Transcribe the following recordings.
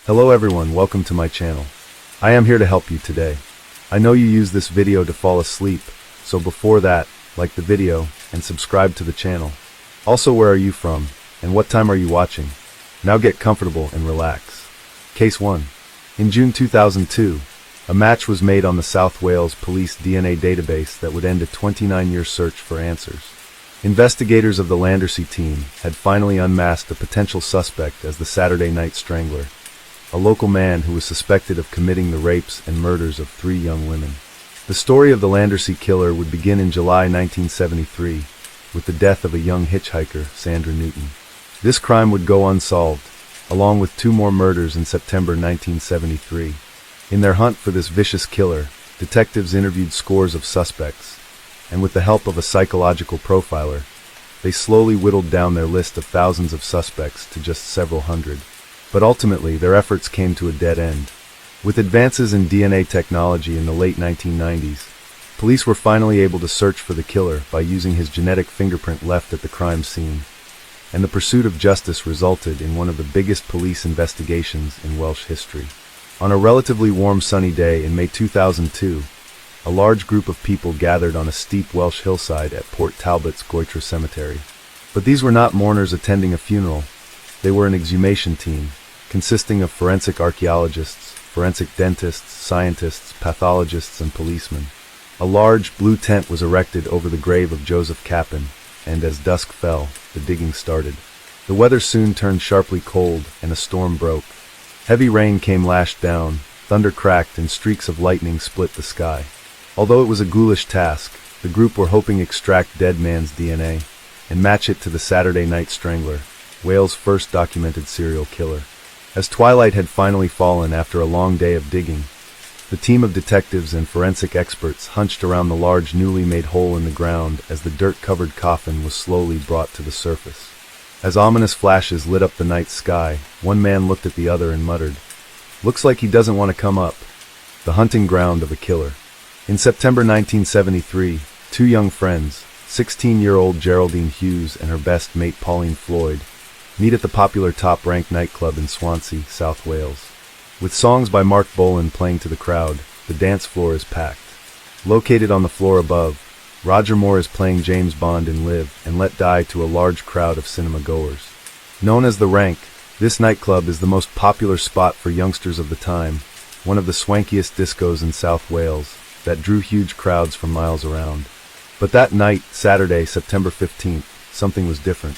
Hello everyone, welcome to my channel. I am here to help you today. I know you use this video to fall asleep, so before that, like the video and subscribe to the channel. Also, where are you from and what time are you watching? Now get comfortable and relax. Case 1. In June 2002, a match was made on the South Wales Police DNA database that would end a 29-year search for answers. Investigators of the Landersea team had finally unmasked a potential suspect as the Saturday Night Strangler, a local man who was suspected of committing the rapes and murders of 3 young women. The story of the Landersea killer would begin in July 1973 with the death of a young hitchhiker, Sandra Newton. This crime would go unsolved, along with 2 more murders in September 1973. In their hunt for this vicious killer, detectives interviewed scores of suspects, and with the help of a psychological profiler, they slowly whittled down their list of thousands of suspects to just several hundred. But ultimately, their efforts came to a dead end. With advances in DNA technology in the late 1990s, police were finally able to search for the killer by using his genetic fingerprint left at the crime scene, and the pursuit of justice resulted in one of the biggest police investigations in Welsh history. On a relatively warm sunny day in May 2002, a large group of people gathered on a steep Welsh hillside at Port Talbot's Goitre Cemetery. But these were not mourners attending a funeral. They were an exhumation team, consisting of forensic archaeologists, forensic dentists, scientists, pathologists, and policemen. A large blue tent was erected over the grave of Joseph Capin, and as dusk fell, the digging started. The weather soon turned sharply cold, and a storm broke. Heavy rain came lashed down, thunder cracked, and streaks of lightning split the sky. Although it was a ghoulish task, the group were hoping to extract dead man's DNA and match it to the Saturday Night Strangler, Wales' first documented serial killer. As twilight had finally fallen after a long day of digging, the team of detectives and forensic experts hunched around the large newly made hole in the ground as the dirt-covered coffin was slowly brought to the surface. As ominous flashes lit up the night sky, one man looked at the other and muttered, "Looks like he doesn't want to come up." The hunting ground of a killer. In September 1973, 2 young friends, 16-year-old Geraldine Hughes and her best mate Pauline Floyd, meet at the popular Top Rank nightclub in Swansea, South Wales. With songs by Mark Bolan playing to the crowd, the dance floor is packed. Located on the floor above, Roger Moore is playing James Bond in Live and Let Die to a large crowd of cinema-goers. Known as The Rank, this nightclub is the most popular spot for youngsters of the time, one of the swankiest discos in South Wales, that drew huge crowds from miles around. But that night, Saturday, September 15th, something was different.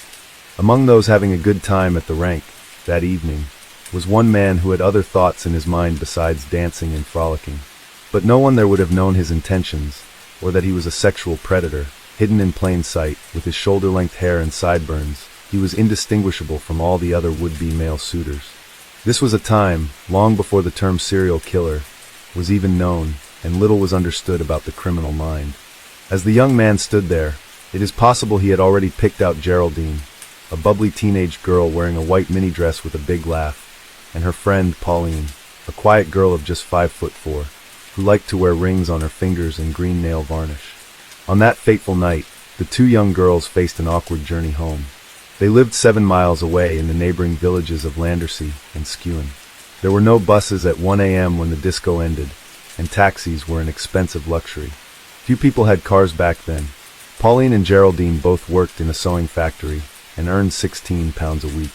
Among those having a good time at the Rank that evening was one man who had other thoughts in his mind besides dancing and frolicking. But no one there would have known his intentions, or that he was a sexual predator. Hidden in plain sight, with his shoulder-length hair and sideburns, he was indistinguishable from all the other would-be male suitors. This was a time, long before the term serial killer was even known, and little was understood about the criminal mind. As the young man stood there, it is possible he had already picked out Geraldine, a bubbly teenage girl wearing a white mini-dress with a big laugh, and her friend, Pauline, a quiet girl of just 5'4", who liked to wear rings on her fingers and green nail varnish. On that fateful night, the 2 young girls faced an awkward journey home. They lived 7 miles away in the neighboring villages of Landersea and Skewen. There were no buses at 1 a.m. when the disco ended, and taxis were an expensive luxury. Few people had cars back then. Pauline and Geraldine both worked in a sewing factory and earned £16 a week.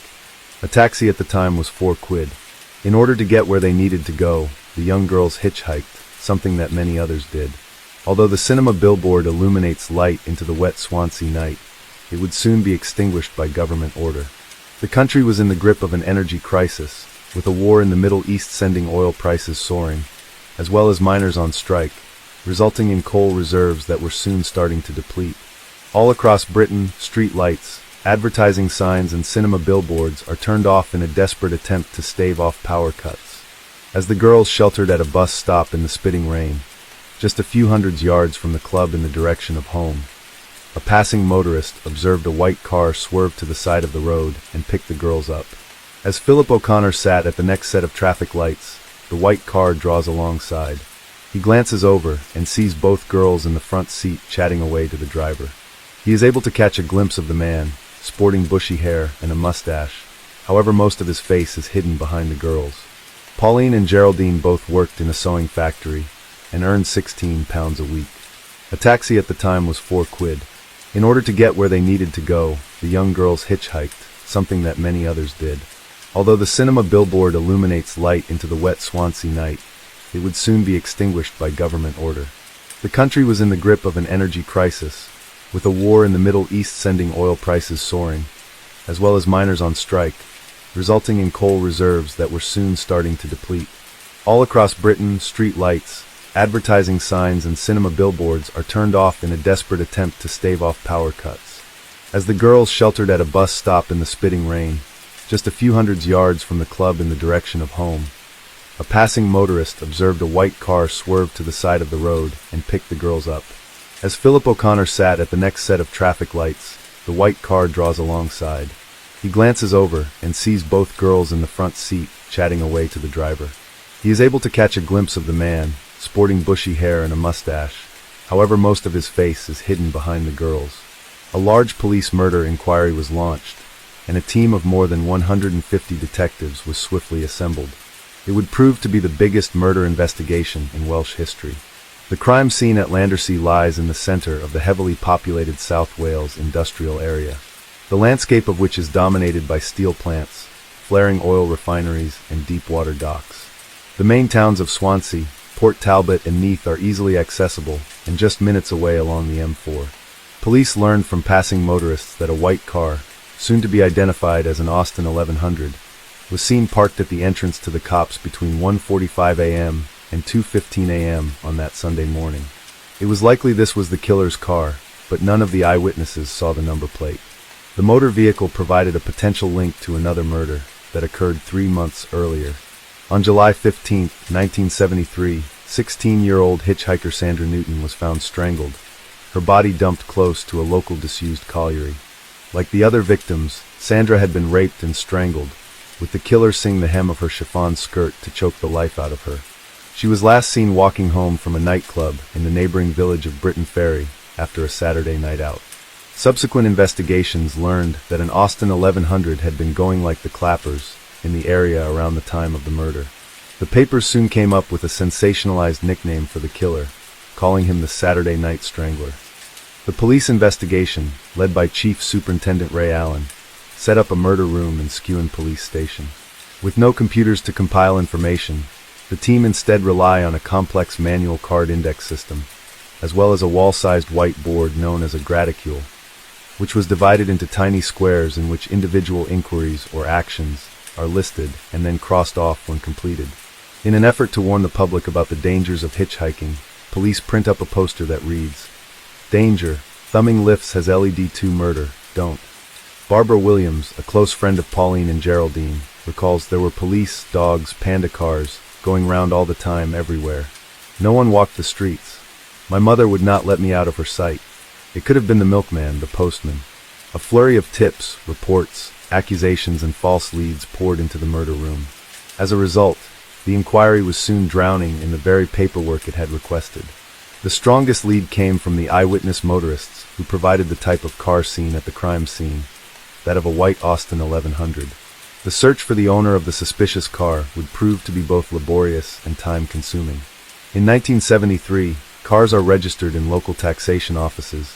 A taxi at the time was £4. In order to get where they needed to go, the young girls hitchhiked, something that many others did. Although the cinema billboard illuminates light into the wet Swansea night, it would soon be extinguished by government order. The country was in the grip of an energy crisis, with a war in the Middle East sending oil prices soaring, as well as miners on strike, resulting in coal reserves that were soon starting to deplete. All across Britain, street lights, advertising signs, and cinema billboards are turned off in a desperate attempt to stave off power cuts. As the girls sheltered at a bus stop in the spitting rain, just a few hundred yards from the club in the direction of home, a passing motorist observed a white car swerve to the side of the road and pick the girls up. As Philip O'Connor sat at the next set of traffic lights, the white car draws alongside. He glances over and sees both girls in the front seat chatting away to the driver. He is able to catch a glimpse of the man, sporting bushy hair and a mustache. However, most of his face is hidden behind the girls. Pauline and Geraldine both worked in a sewing factory and earned 16 pounds a week. A taxi at the time was 4 quid. In order to get where they needed to go, the young girls hitchhiked, something that many others did. Although the cinema billboard illuminates light into the wet Swansea night, it would soon be extinguished by government order. The country was in the grip of an energy crisis, with a war in the Middle East sending oil prices soaring, as well as miners on strike, resulting in coal reserves that were soon starting to deplete. All across Britain, street lights, advertising signs and cinema billboards are turned off in a desperate attempt to stave off power cuts. As the girls sheltered at a bus stop in the spitting rain, just a few hundred yards from the club in the direction of home, a passing motorist observed a white car swerve to the side of the road and pick the girls up. As Philip O'Connor sat at the next set of traffic lights, the white car draws alongside. He glances over and sees both girls in the front seat chatting away to the driver. He is able to catch a glimpse of the man, sporting bushy hair and a mustache. However, most of his face is hidden behind the girls. A large police murder inquiry was launched, and a team of more than 150 detectives was swiftly assembled. It would prove to be the biggest murder investigation in Welsh history. The crime scene at Landersea lies in the center of the heavily populated South Wales industrial area, the landscape of which is dominated by steel plants, flaring oil refineries, and deep-water docks. The main towns of Swansea, Port Talbot, and Neath are easily accessible and just minutes away along the M4. Police learned from passing motorists that a white car, soon to be identified as an Austin 1100, was seen parked at the entrance to the cops between 1:45 a.m. and 2:15 a.m. on that Sunday morning. It was likely this was the killer's car, but none of the eyewitnesses saw the number plate. The motor vehicle provided a potential link to another murder that occurred 3 months earlier. On July 15, 1973, 16-year-old hitchhiker Sandra Newton was found strangled, her body dumped close to a local disused colliery. Like the other victims, Sandra had been raped and strangled, with the killer seeing the hem of her chiffon skirt to choke the life out of her. She was last seen walking home from a nightclub in the neighboring village of Britton Ferry after a Saturday night out. Subsequent investigations learned that an Austin 1100 had been going like the clappers in the area around the time of the murder. The papers soon came up with a sensationalized nickname for the killer, calling him the Saturday Night Strangler. The police investigation, led by Chief Superintendent Ray Allen, set up a murder room in Skewen Police Station. With no computers to compile information, the team instead rely on a complex manual card index system, as well as a wall-sized white board known as a graticule, which was divided into tiny squares in which individual inquiries or actions are listed and then crossed off when completed. In an effort to warn the public about the dangers of hitchhiking, police print up a poster that reads, "Danger, thumbing lifts has LED 2 murder, don't." Barbara Williams, a close friend of Pauline and Geraldine, recalls there were police, dogs, panda cars, going round all the time everywhere. No one walked the streets. My mother would not let me out of her sight. It could have been the milkman, the postman. A flurry of tips, reports, accusations, and false leads poured into the murder room. As a result, the inquiry was soon drowning in the very paperwork it had requested. The strongest lead came from the eyewitness motorists who provided the type of car seen at the crime scene, that of a white Austin 1100. The search for the owner of the suspicious car would prove to be both laborious and time-consuming. In 1973, cars are registered in local taxation offices,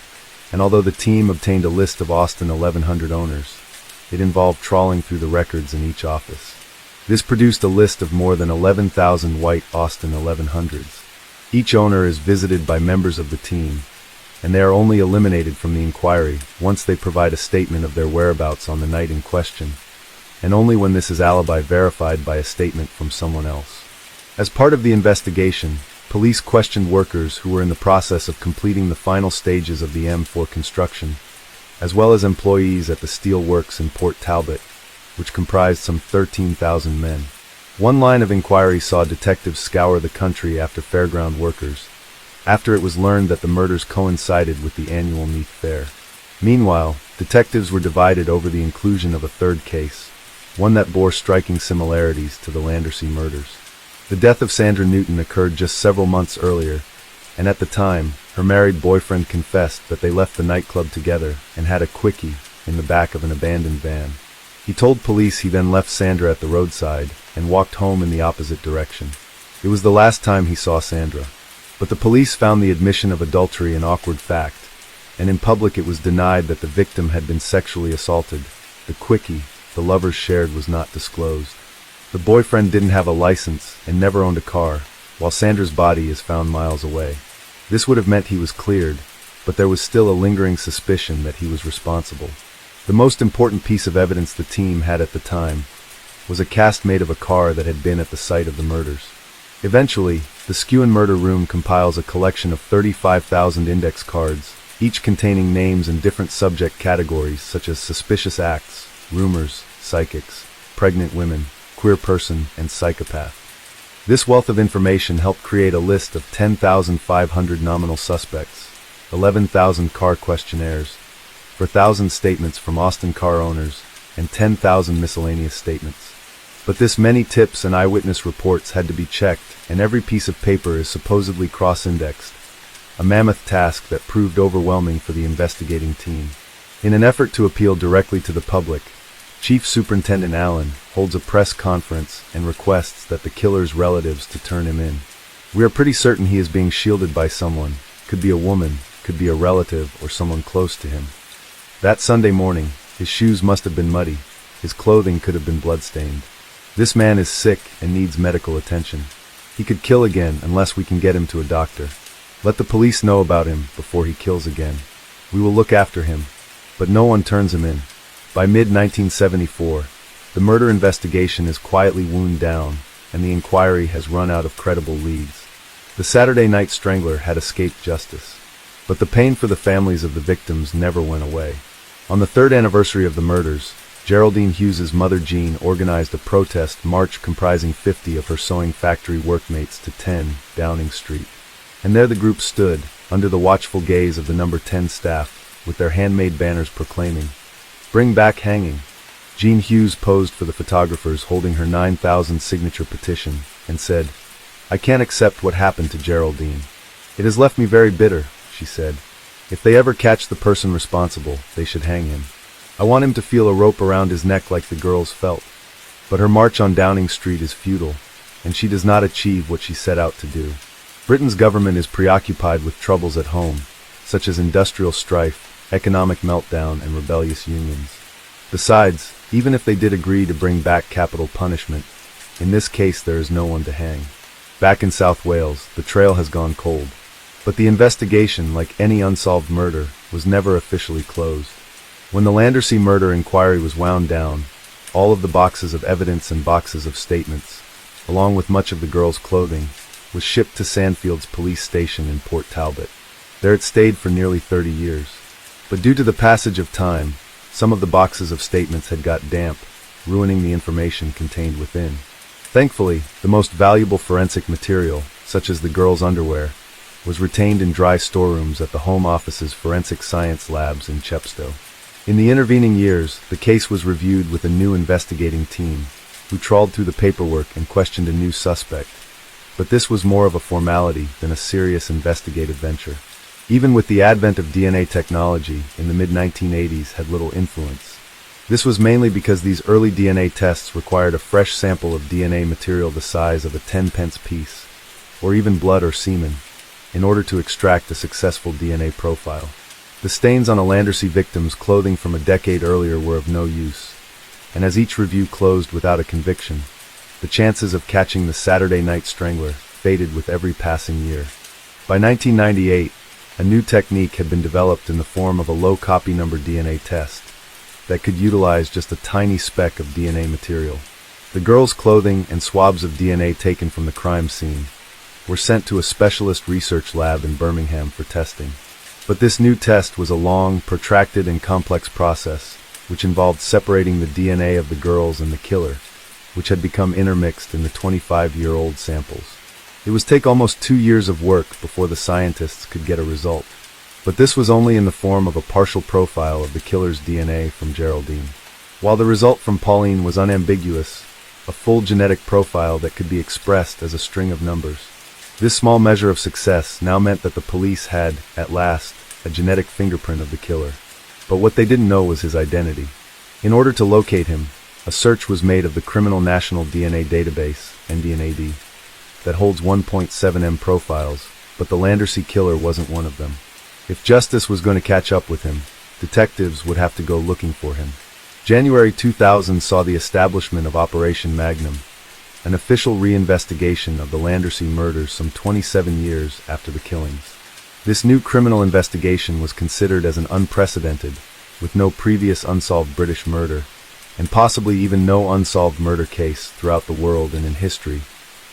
and although the team obtained a list of Austin 1100 owners, it involved trawling through the records in each office. This produced a list of more than 11,000 white Austin 1100s. Each owner is visited by members of the team, and they are only eliminated from the inquiry once they provide a statement of their whereabouts on the night in question, and only when this is alibi verified by a statement from someone else. As part of the investigation, police questioned workers who were in the process of completing the final stages of the M4 construction, as well as employees at the steel works in Port Talbot, which comprised some 13,000 men. One line of inquiry saw detectives scour the country after fairground workers, after it was learned that the murders coincided with the annual Neath Fair. Meanwhile, detectives were divided over the inclusion of a third case, one that bore striking similarities to the Landersea murders. The death of Sandra Newton occurred just several months earlier, and at the time, her married boyfriend confessed that they left the nightclub together and had a quickie in the back of an abandoned van. He told police he then left Sandra at the roadside and walked home in the opposite direction. It was the last time he saw Sandra. But the police found the admission of adultery an awkward fact, and in public it was denied that the victim had been sexually assaulted. The quickie the lovers shared was not disclosed. The boyfriend didn't have a license and never owned a car, while Sandra's body is found miles away. This would have meant he was cleared, but there was still a lingering suspicion that he was responsible. The most important piece of evidence the team had at the time was a cast made of a car that had been at the site of the murders. Eventually, the Skewen Murder Room compiles a collection of 35,000 index cards, each containing names in different subject categories such as suspicious acts, rumors, psychics, pregnant women, queer person, and psychopath. This wealth of information helped create a list of 10,500 nominal suspects, 11,000 car questionnaires, 4,000 statements from Austin car owners, and 10,000 miscellaneous statements. But this many tips and eyewitness reports had to be checked, and every piece of paper is supposedly cross-indexed, a mammoth task that proved overwhelming for the investigating team. In an effort to appeal directly to the public, Chief Superintendent Allen holds a press conference and requests that the killer's relatives to turn him in. We are pretty certain he is being shielded by someone, could be a woman, could be a relative, or someone close to him. That Sunday morning, his shoes must have been muddy, his clothing could have been bloodstained. This man is sick and needs medical attention. He could kill again unless we can get him to a doctor. Let the police know about him before he kills again. We will look after him. But no one turns him in. By mid-1974, the murder investigation is quietly wound down, and the inquiry has run out of credible leads. The Saturday Night Strangler had escaped justice. But the pain for the families of the victims never went away. On the third anniversary of the murders, Geraldine Hughes's mother Jean organized a protest march comprising 50 of her sewing factory workmates to 10 Downing Street. And there the group stood, under the watchful gaze of the number 10 staff, with their handmade banners proclaiming, "Bring back hanging." Jean Hughes posed for the photographers holding her 9,000 signature petition and said, "I can't accept what happened to Geraldine. It has left me very bitter," she said. "If they ever catch the person responsible, they should hang him. I want him to feel a rope around his neck like the girls felt." But her march on Downing Street is futile, and she does not achieve what she set out to do. Britain's government is preoccupied with troubles at home, such as industrial strife, economic meltdown, and rebellious unions. Besides, even if they did agree to bring back capital punishment, in this case there is no one to hang. Back in South Wales, the trail has gone cold. But the investigation, like any unsolved murder, was never officially closed. When the Landersea murder inquiry was wound down, all of the boxes of evidence and boxes of statements, along with much of the girl's clothing, was shipped to Sandfield's police station in Port Talbot. There it stayed for nearly 30 years. But due to the passage of time, some of the boxes of statements had got damp, ruining the information contained within. Thankfully, the most valuable forensic material, such as the girl's underwear, was retained in dry storerooms at the Home Office's Forensic Science Labs in Chepstow. In the intervening years, the case was reviewed with a new investigating team, who trawled through the paperwork and questioned a new suspect. But this was more of a formality than a serious investigative venture. Even with the advent of DNA technology in the mid-1980s had little influence. This was mainly because these early DNA tests required a fresh sample of DNA material the size of a 10-pence piece, or even blood or semen, in order to extract a successful DNA profile. The stains on a Landersea victim's clothing from a decade earlier were of no use, and as each review closed without a conviction, the chances of catching the Saturday Night Strangler faded with every passing year. By 1998, a new technique had been developed in the form of a low copy number DNA test that could utilize just a tiny speck of DNA material. The girl's clothing and swabs of DNA taken from the crime scene were sent to a specialist research lab in Birmingham for testing. But this new test was a long, protracted, and complex process, which involved separating the DNA of the girls and the killer, which had become intermixed in the 25-year-old samples. It would take almost 2 years of work before the scientists could get a result. But this was only in the form of a partial profile of the killer's DNA from Geraldine. While the result from Pauline was unambiguous, a full genetic profile that could be expressed as a string of numbers. This small measure of success now meant that the police had, at last, a genetic fingerprint of the killer. But what they didn't know was his identity. In order to locate him, A search was made of the Criminal National DNA Database, NDNAD, that holds 1.7 profiles, but the Landersea killer wasn't one of them. If justice was going to catch up with him, detectives would have to go looking for him. January 2000 saw the establishment of Operation Magnum, an official reinvestigation of the Landersea murders some 27 years after the killings. This new criminal investigation was considered as an unprecedented, with no previous unsolved British murder, and possibly even no unsolved murder case throughout the world and in history,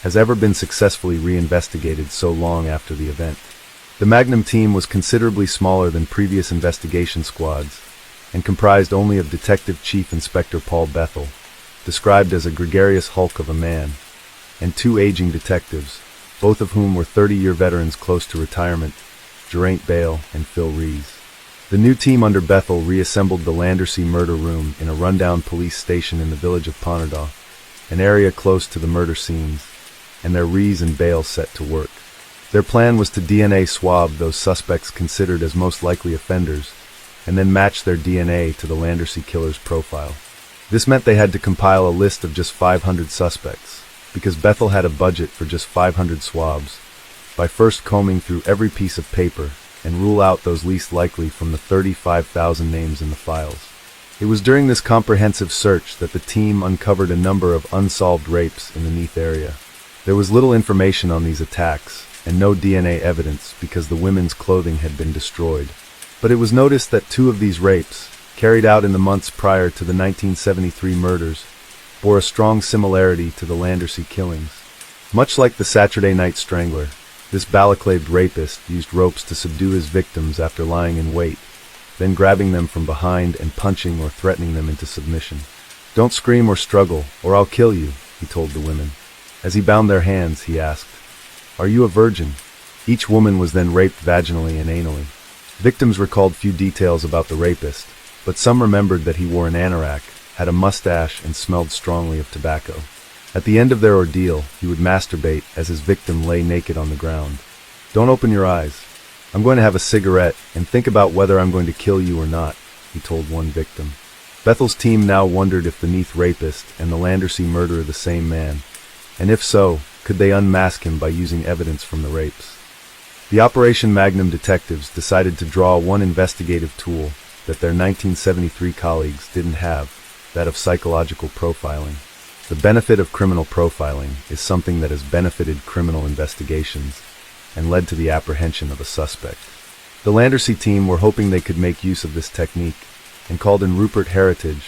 has ever been successfully reinvestigated so long after the event. The Magnum team was considerably smaller than previous investigation squads, and comprised only of Detective Chief Inspector Paul Bethel, described as a gregarious hulk of a man, and two aging detectives, both of whom were 30-year veterans close to retirement, Geraint Bale and Phil Rees. The new team under Bethel reassembled the Landersea murder room in a rundown police station in the village of Ponterdau, an area close to the murder scenes, and their Rees and Bale set to work. Their plan was to DNA swab those suspects considered as most likely offenders, and then match their DNA to the Landersea killer's profile. This meant they had to compile a list of just 500 suspects, because Bethel had a budget for just 500 swabs, by first combing through every piece of paper and rule out those least likely from the 35,000 names in the files. It was during this comprehensive search that the team uncovered a number of unsolved rapes in the Neath area. There was little information on these attacks, and no DNA evidence because the women's clothing had been destroyed. But it was noticed that 2 of these rapes, carried out in the months prior to the 1973 murders, bore a strong similarity to the Landersea killings. Much like the Saturday Night Strangler, this balaclaved rapist used ropes to subdue his victims after lying in wait, then grabbing them from behind and punching or threatening them into submission. "Don't scream or struggle, or I'll kill you," he told the women. As he bound their hands, he asked, "Are you a virgin?" Each woman was then raped vaginally and anally. Victims recalled few details about the rapist, but some remembered that he wore an anorak, had a mustache, and smelled strongly of tobacco. At the end of their ordeal, he would masturbate as his victim lay naked on the ground. "Don't open your eyes. I'm going to have a cigarette and think about whether I'm going to kill you or not," he told one victim. Bethel's team now wondered if the Neath rapist and the Landersea murderer the same man, and if so, could they unmask him by using evidence from the rapes? The Operation Magnum detectives decided to draw one investigative tool that their 1973 colleagues didn't have, that of psychological profiling. The benefit of criminal profiling is something that has benefited criminal investigations and led to the apprehension of a suspect. The Landersea team were hoping they could make use of this technique and called in Rupert Heritage,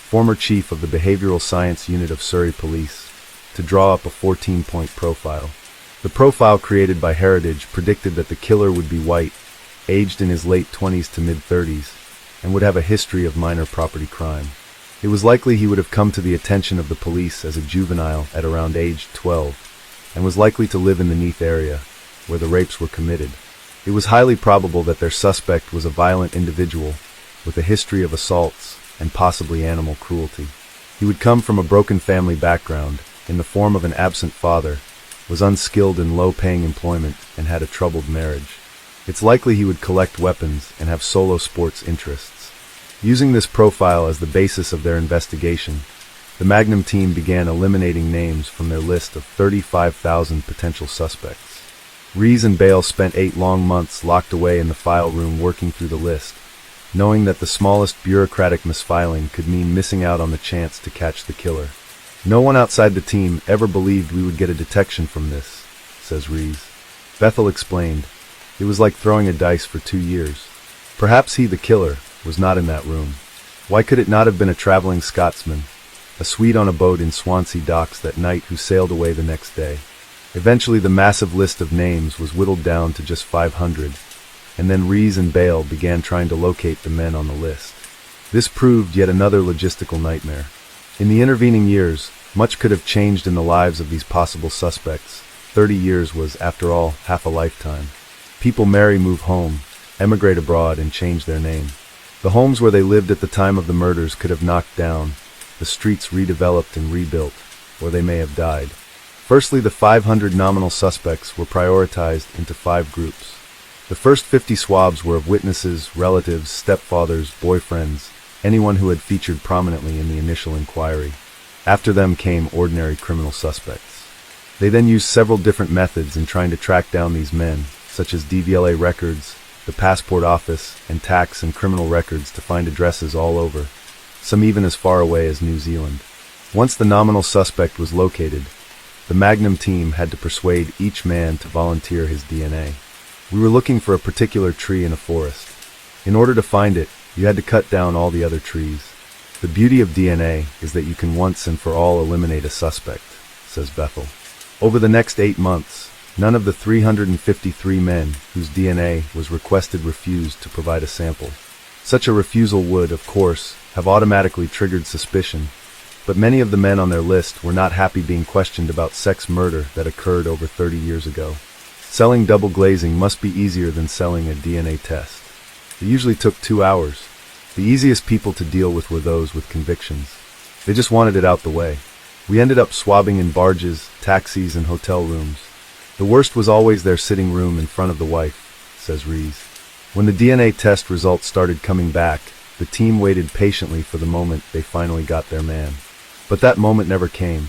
former chief of the Behavioral Science Unit of Surrey Police, to draw up a 14-point profile. The profile created by Heritage predicted that the killer would be white, aged in his late 20s to mid-30s, and would have a history of minor property crime. It was likely he would have come to the attention of the police as a juvenile at around age 12, and was likely to live in the Neath area, where the rapes were committed. It was highly probable that their suspect was a violent individual, with a history of assaults and possibly animal cruelty. He would come from a broken family background, in the form of an absent father, was unskilled in low-paying employment, and had a troubled marriage. It's likely he would collect weapons and have solo sports interests. Using this profile as the basis of their investigation, the Magnum team began eliminating names from their list of 35,000 potential suspects. Rees and Bale spent 8 long months locked away in the file room working through the list, knowing that the smallest bureaucratic misfiling could mean missing out on the chance to catch the killer. "No one outside the team ever believed we would get a detection from this," says Rees. Bethel explained, "It was like throwing a dice for 2 years. Perhaps he, the killer, was not in that room. Why could it not have been a traveling Scotsman, a Swede on a boat in Swansea docks that night who sailed away the next day?" Eventually the massive list of names was whittled down to just 500, and then Rees and Bale began trying to locate the men on the list. This proved yet another logistical nightmare. In the intervening years, much could have changed in the lives of these possible suspects. 30 years was, after all, half a lifetime. People marry, move home, emigrate abroad, and change their name. The homes where they lived at the time of the murders could have knocked down, the streets redeveloped and rebuilt, or they may have died. Firstly, the 500 nominal suspects were prioritized into 5 groups. The first 50 swabs were of witnesses, relatives, stepfathers, boyfriends, anyone who had featured prominently in the initial inquiry. After them came ordinary criminal suspects. They then used several different methods in trying to track down these men, such as DVLA records, the passport office, and tax and criminal records to find addresses all over, some even as far away as New Zealand. Once the nominal suspect was located, the Magnum team had to persuade each man to volunteer his DNA. We were looking for a particular tree in a forest. In order to find it, you had to cut down all the other trees. The beauty of DNA is that you can once and for all eliminate a suspect, says Bethel. Over the next 8 months, none of the 353 men whose DNA was requested refused to provide a sample. Such a refusal would, of course, have automatically triggered suspicion, but many of the men on their list were not happy being questioned about sex murder that occurred over 30 years ago. Selling double glazing must be easier than selling a DNA test. It usually took 2 hours. The easiest people to deal with were those with convictions. They just wanted it out the way. We ended up swabbing in barges, taxis, and hotel rooms. The worst was always their sitting room in front of the wife, says Rees. When the DNA test results started coming back, the team waited patiently for the moment they finally got their man. But that moment never came.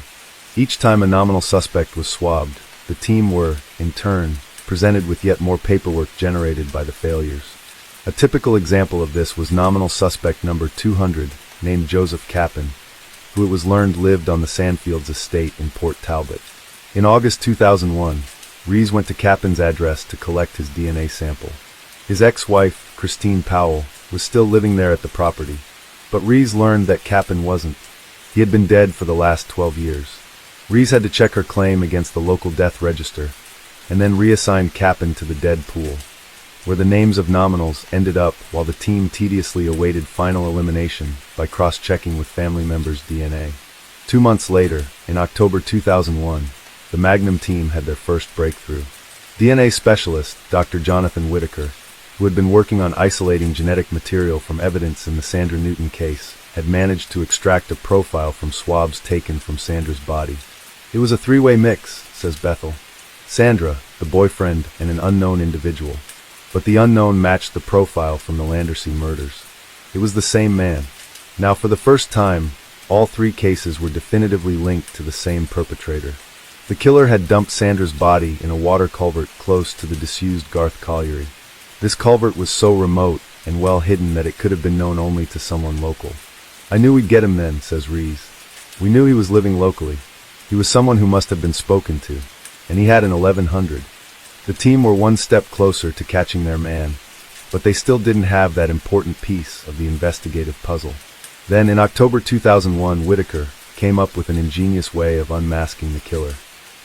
Each time a nominal suspect was swabbed, the team were, in turn, presented with yet more paperwork generated by the failures. A typical example of this was nominal suspect number 200, named Joseph Capin, who it was learned lived on the Sandfields estate in Port Talbot. In August 2001, Rees went to Capin's address to collect his DNA sample. His ex-wife, Christine Powell, was still living there at the property, but Rees learned that Capin wasn't. He had been dead for the last 12 years. Rees had to check her claim against the local death register, and then reassigned Capin to the dead pool, where the names of nominals ended up while the team tediously awaited final elimination by cross-checking with family members' DNA. 2 months later, in October 2001, the Magnum team had their first breakthrough. DNA specialist Dr. Jonathan Whitaker, who had been working on isolating genetic material from evidence in the Sandra Newton case, had managed to extract a profile from swabs taken from Sandra's body. It was a 3-way mix, says Bethel. Sandra, the boyfriend, and an unknown individual. But the unknown matched the profile from the Landersea murders. It was the same man. Now, for the first time, all 3 cases were definitively linked to the same perpetrator. The killer had dumped Sandra's body in a water culvert close to the disused Garth Colliery. This culvert was so remote and well hidden that it could have been known only to someone local. I knew we'd get him then, says Rees. We knew he was living locally. He was someone who must have been spoken to, and he had an 1100. The team were one step closer to catching their man, but they still didn't have that important piece of the investigative puzzle. Then, in October 2001, Whitaker came up with an ingenious way of unmasking the killer.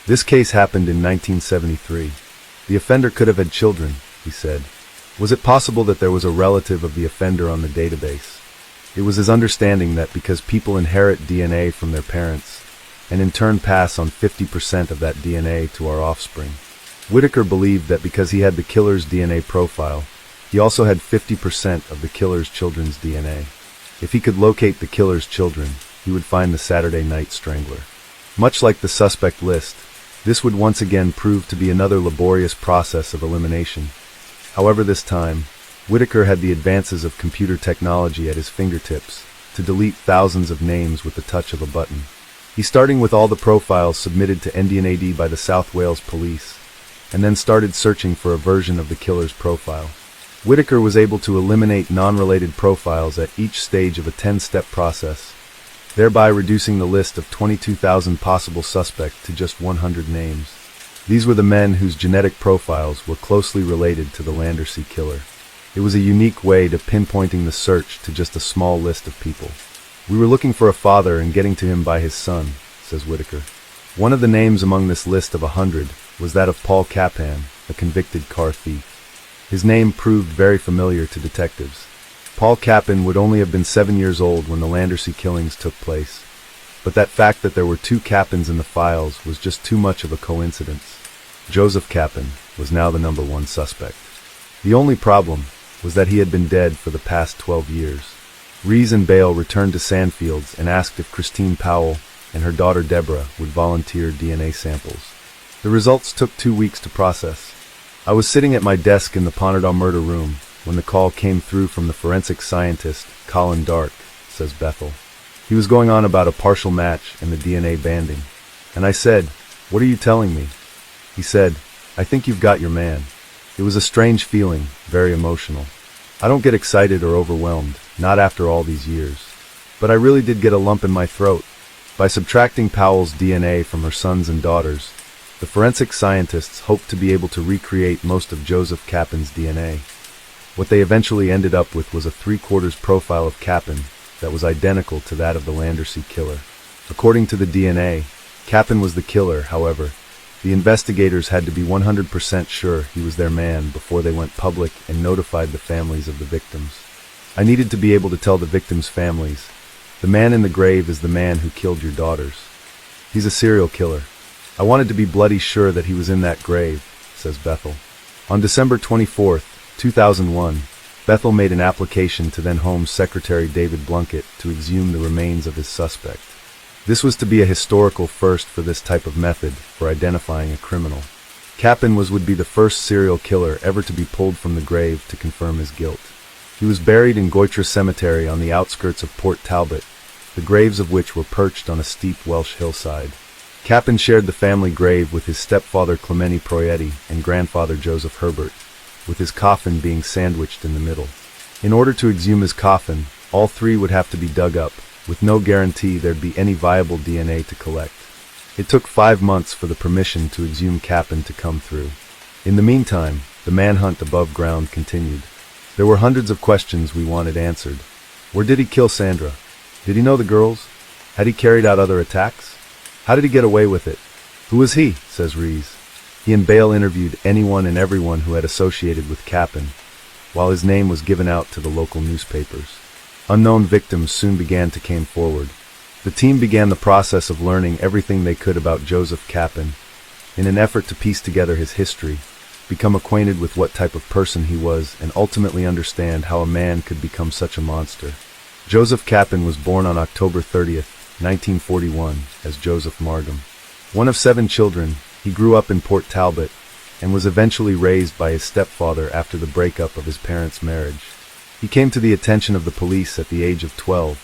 This case happened in 1973. The offender could have had children, he said. Was it possible that there was a relative of the offender on the database? It was his understanding that because people inherit DNA from their parents, and in turn pass on 50% of that DNA to our offspring. Whitaker believed that because he had the killer's DNA profile, he also had 50% of the killer's children's DNA. If he could locate the killer's children, he would find the Saturday Night Strangler. Much like the suspect list, this would once again prove to be another laborious process of elimination. However, this time, Whitaker had the advances of computer technology at his fingertips to delete thousands of names with the touch of a button. He starting with all the profiles submitted to NDNAD by the South Wales Police, and then started searching for a version of the killer's profile. Whitaker was able to eliminate non-related profiles at each stage of a 10-step process, thereby reducing the list of 22,000 possible suspects to just 100 names. These were the men whose genetic profiles were closely related to the Landersea killer. It was a unique way to pinpointing the search to just a small list of people. We were looking for a father and getting to him by his son, says Whitaker. One of the names among this list of 100 was that of Paul Capin, a convicted car thief. His name proved very familiar to detectives. Paul Capin would only have been 7 years old when the Landersea killings took place, but that fact that there were 2 Capins in the files was just too much of a coincidence. Joseph Capin was now the number 1 suspect. The only problem was that he had been dead for the past 12 years. Rees and Bale returned to Sandfields and asked if Christine Powell and her daughter Deborah would volunteer DNA samples. The results took 2 weeks to process. I was sitting at my desk in the Ponardal murder room, when the call came through from the forensic scientist, Colin Dark, says Bethel. He was going on about a partial match in the DNA banding. And I said, "What are you telling me?" He said, "I think you've got your man." It was a strange feeling, very emotional. I don't get excited or overwhelmed, not after all these years. But I really did get a lump in my throat. By subtracting Powell's DNA from her sons and daughters, the forensic scientists hoped to be able to recreate most of Joseph Kappan's DNA. What they eventually ended up with was a 3/4 profile of Kappan that was identical to that of the Landersea killer. According to the DNA, Kappan was the killer. However, the investigators had to be 100% sure he was their man before they went public and notified the families of the victims. I needed to be able to tell the victims' families, "The man in the grave is the man who killed your daughters. He's a serial killer." I wanted to be bloody sure that he was in that grave, says Bethel. On December 24, 2001, Bethel made an application to then Home Secretary David Blunkett to exhume the remains of his suspect. This was to be a historical first for this type of method for identifying a criminal. Kappan would be the first serial killer ever to be pulled from the grave to confirm his guilt. He was buried in Goitre Cemetery on the outskirts of Port Talbot, the graves of which were perched on a steep Welsh hillside. Kappan shared the family grave with his stepfather Clementi Proietti and grandfather Joseph Herbert, with his coffin being sandwiched in the middle. In order to exhume his coffin, all three would have to be dug up, with no guarantee there'd be any viable DNA to collect. It took 5 months for the permission to exhume Kappan to come through. In the meantime, the manhunt above ground continued. There were hundreds of questions we wanted answered. Where did he kill Sandra? Did he know the girls? Had he carried out other attacks? How did he get away with it? Who was he, says Rees. He and Bale interviewed anyone and everyone who had associated with Kappan, while his name was given out to the local newspapers. Unknown victims soon began to come forward. The team began the process of learning everything they could about Joseph Kappan, in an effort to piece together his history, become acquainted with what type of person he was, and ultimately understand how a man could become such a monster. Joseph Kappan was born on October 30th, 1941, as Joseph Margam. One of 7 children, he grew up in Port Talbot, and was eventually raised by his stepfather after the breakup of his parents' marriage. He came to the attention of the police at the age of 12,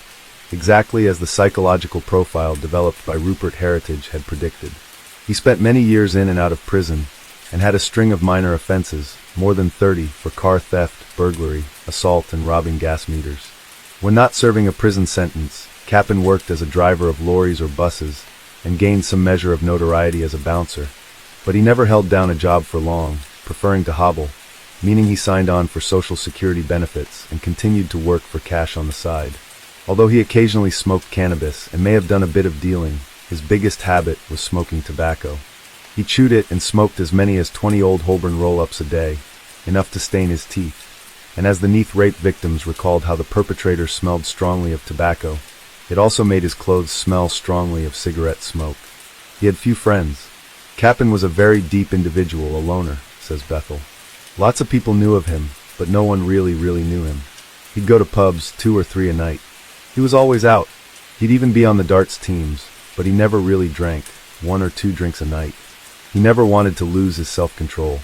exactly as the psychological profile developed by Rupert Heritage had predicted. He spent many years in and out of prison, and had a string of minor offenses, more than 30, for car theft, burglary, assault, and robbing gas meters. When not serving a prison sentence, Kappan worked as a driver of lorries or buses, and gained some measure of notoriety as a bouncer. But he never held down a job for long, preferring to hobble, meaning he signed on for Social Security benefits and continued to work for cash on the side. Although he occasionally smoked cannabis and may have done a bit of dealing, his biggest habit was smoking tobacco. He chewed it and smoked as many as 20 Old Holborn roll-ups a day, enough to stain his teeth. And as the Neath rape victims recalled how the perpetrator smelled strongly of tobacco, it also made his clothes smell strongly of cigarette smoke. He had few friends. Kappan was a very deep individual, a loner, says Bethel. Lots of people knew of him, but no one really knew him. He'd go to pubs 2 or 3 a night. He was always out. He'd even be on the darts teams, but he never really drank, 1 or 2 drinks a night. He never wanted to lose his self-control.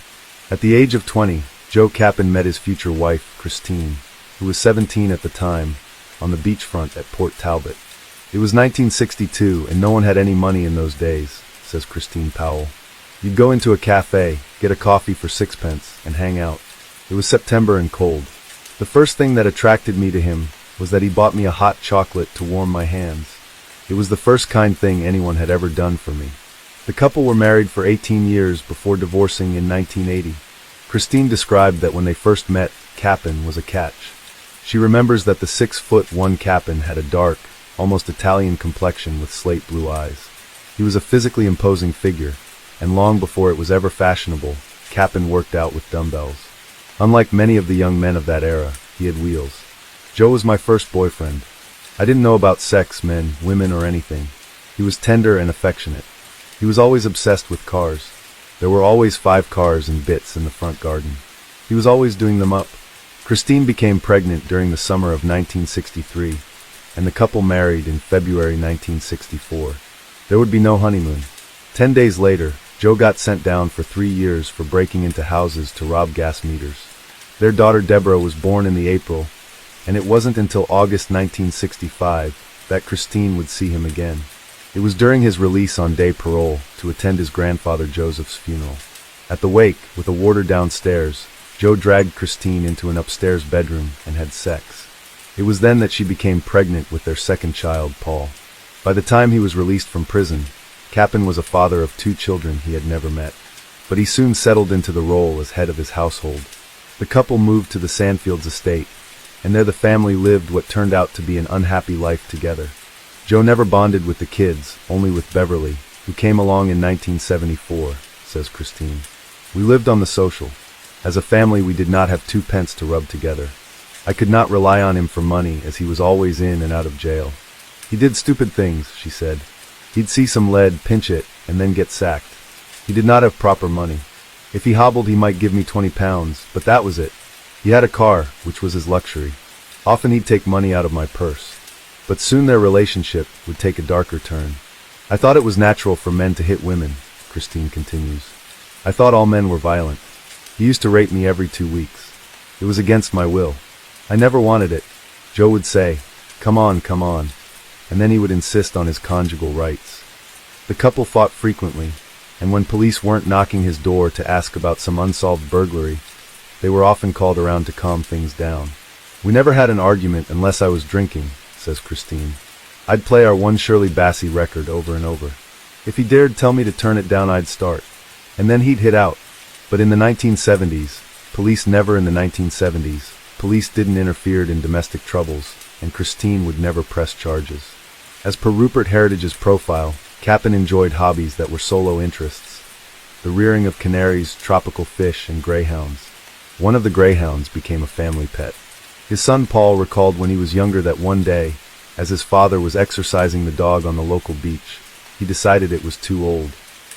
At the age of 20, Joe Kappan met his future wife, Christine, who was 17 at the time, on the beachfront at Port Talbot. It was 1962, and no one had any money in those days, says Christine Powell. You'd go into a cafe, get a coffee for 6 pence, and hang out. It was September and cold. The first thing that attracted me to him was that he bought me a hot chocolate to warm my hands. It was the first kind thing anyone had ever done for me. The couple were married for 18 years before divorcing in 1980. Christine described that when they first met, Kappan was a catch. She remembers that the 6'1" Kappan had a dark, almost Italian complexion with slate blue eyes. He was a physically imposing figure, and long before it was ever fashionable, Kappan worked out with dumbbells. Unlike many of the young men of that era, he had wheels. Joe was my first boyfriend. I didn't know about sex, men, women, or anything. He was tender and affectionate. He was always obsessed with cars. There were always 5 cars and bits in the front garden. He was always doing them up. Christine became pregnant during the summer of 1963, and the couple married in February 1964. There would be no honeymoon. 10 days later, Joe got sent down for 3 years for breaking into houses to rob gas meters. Their daughter Deborah was born in the April, and it wasn't until August 1965 that Christine would see him again. It was during his release on day parole to attend his grandfather Joseph's funeral. At the wake, with a warder downstairs, Joe dragged Christine into an upstairs bedroom and had sex. It was then that she became pregnant with their second child, Paul. By the time he was released from prison, Capin was a father of 2 children he had never met. But he soon settled into the role as head of his household. The couple moved to the Sandfields estate, and there the family lived what turned out to be an unhappy life together. Joe never bonded with the kids, only with Beverly, who came along in 1974, says Christine. We lived on the social. As a family, we did not have 2 pence to rub together. I could not rely on him for money, as he was always in and out of jail. He did stupid things, she said. He'd see some lead, pinch it, and then get sacked. He did not have proper money. If he hobbled, he might give me 20 pounds, but that was it. He had a car, which was his luxury. Often he'd take money out of my purse. But soon their relationship would take a darker turn. I thought it was natural for men to hit women, Christine continues. I thought all men were violent. He used to rape me every 2 weeks. It was against my will. I never wanted it. Joe would say, come on, and then he would insist on his conjugal rights. The couple fought frequently, and when police weren't knocking his door to ask about some unsolved burglary, they were often called around to calm things down. We never had an argument unless I was drinking, says Christine. I'd play our One Shirley Bassey record over and over. If he dared tell me to turn it down, I'd start. And then he'd hit out. But in the 1970s, police didn't interfere in domestic troubles, and Christine would never press charges. As per Rupert Heritage's profile, Capin enjoyed hobbies that were solo interests. The rearing of canaries, tropical fish, and greyhounds. One of the greyhounds became a family pet. His son Paul recalled when he was younger that one day, as his father was exercising the dog on the local beach, he decided it was too old.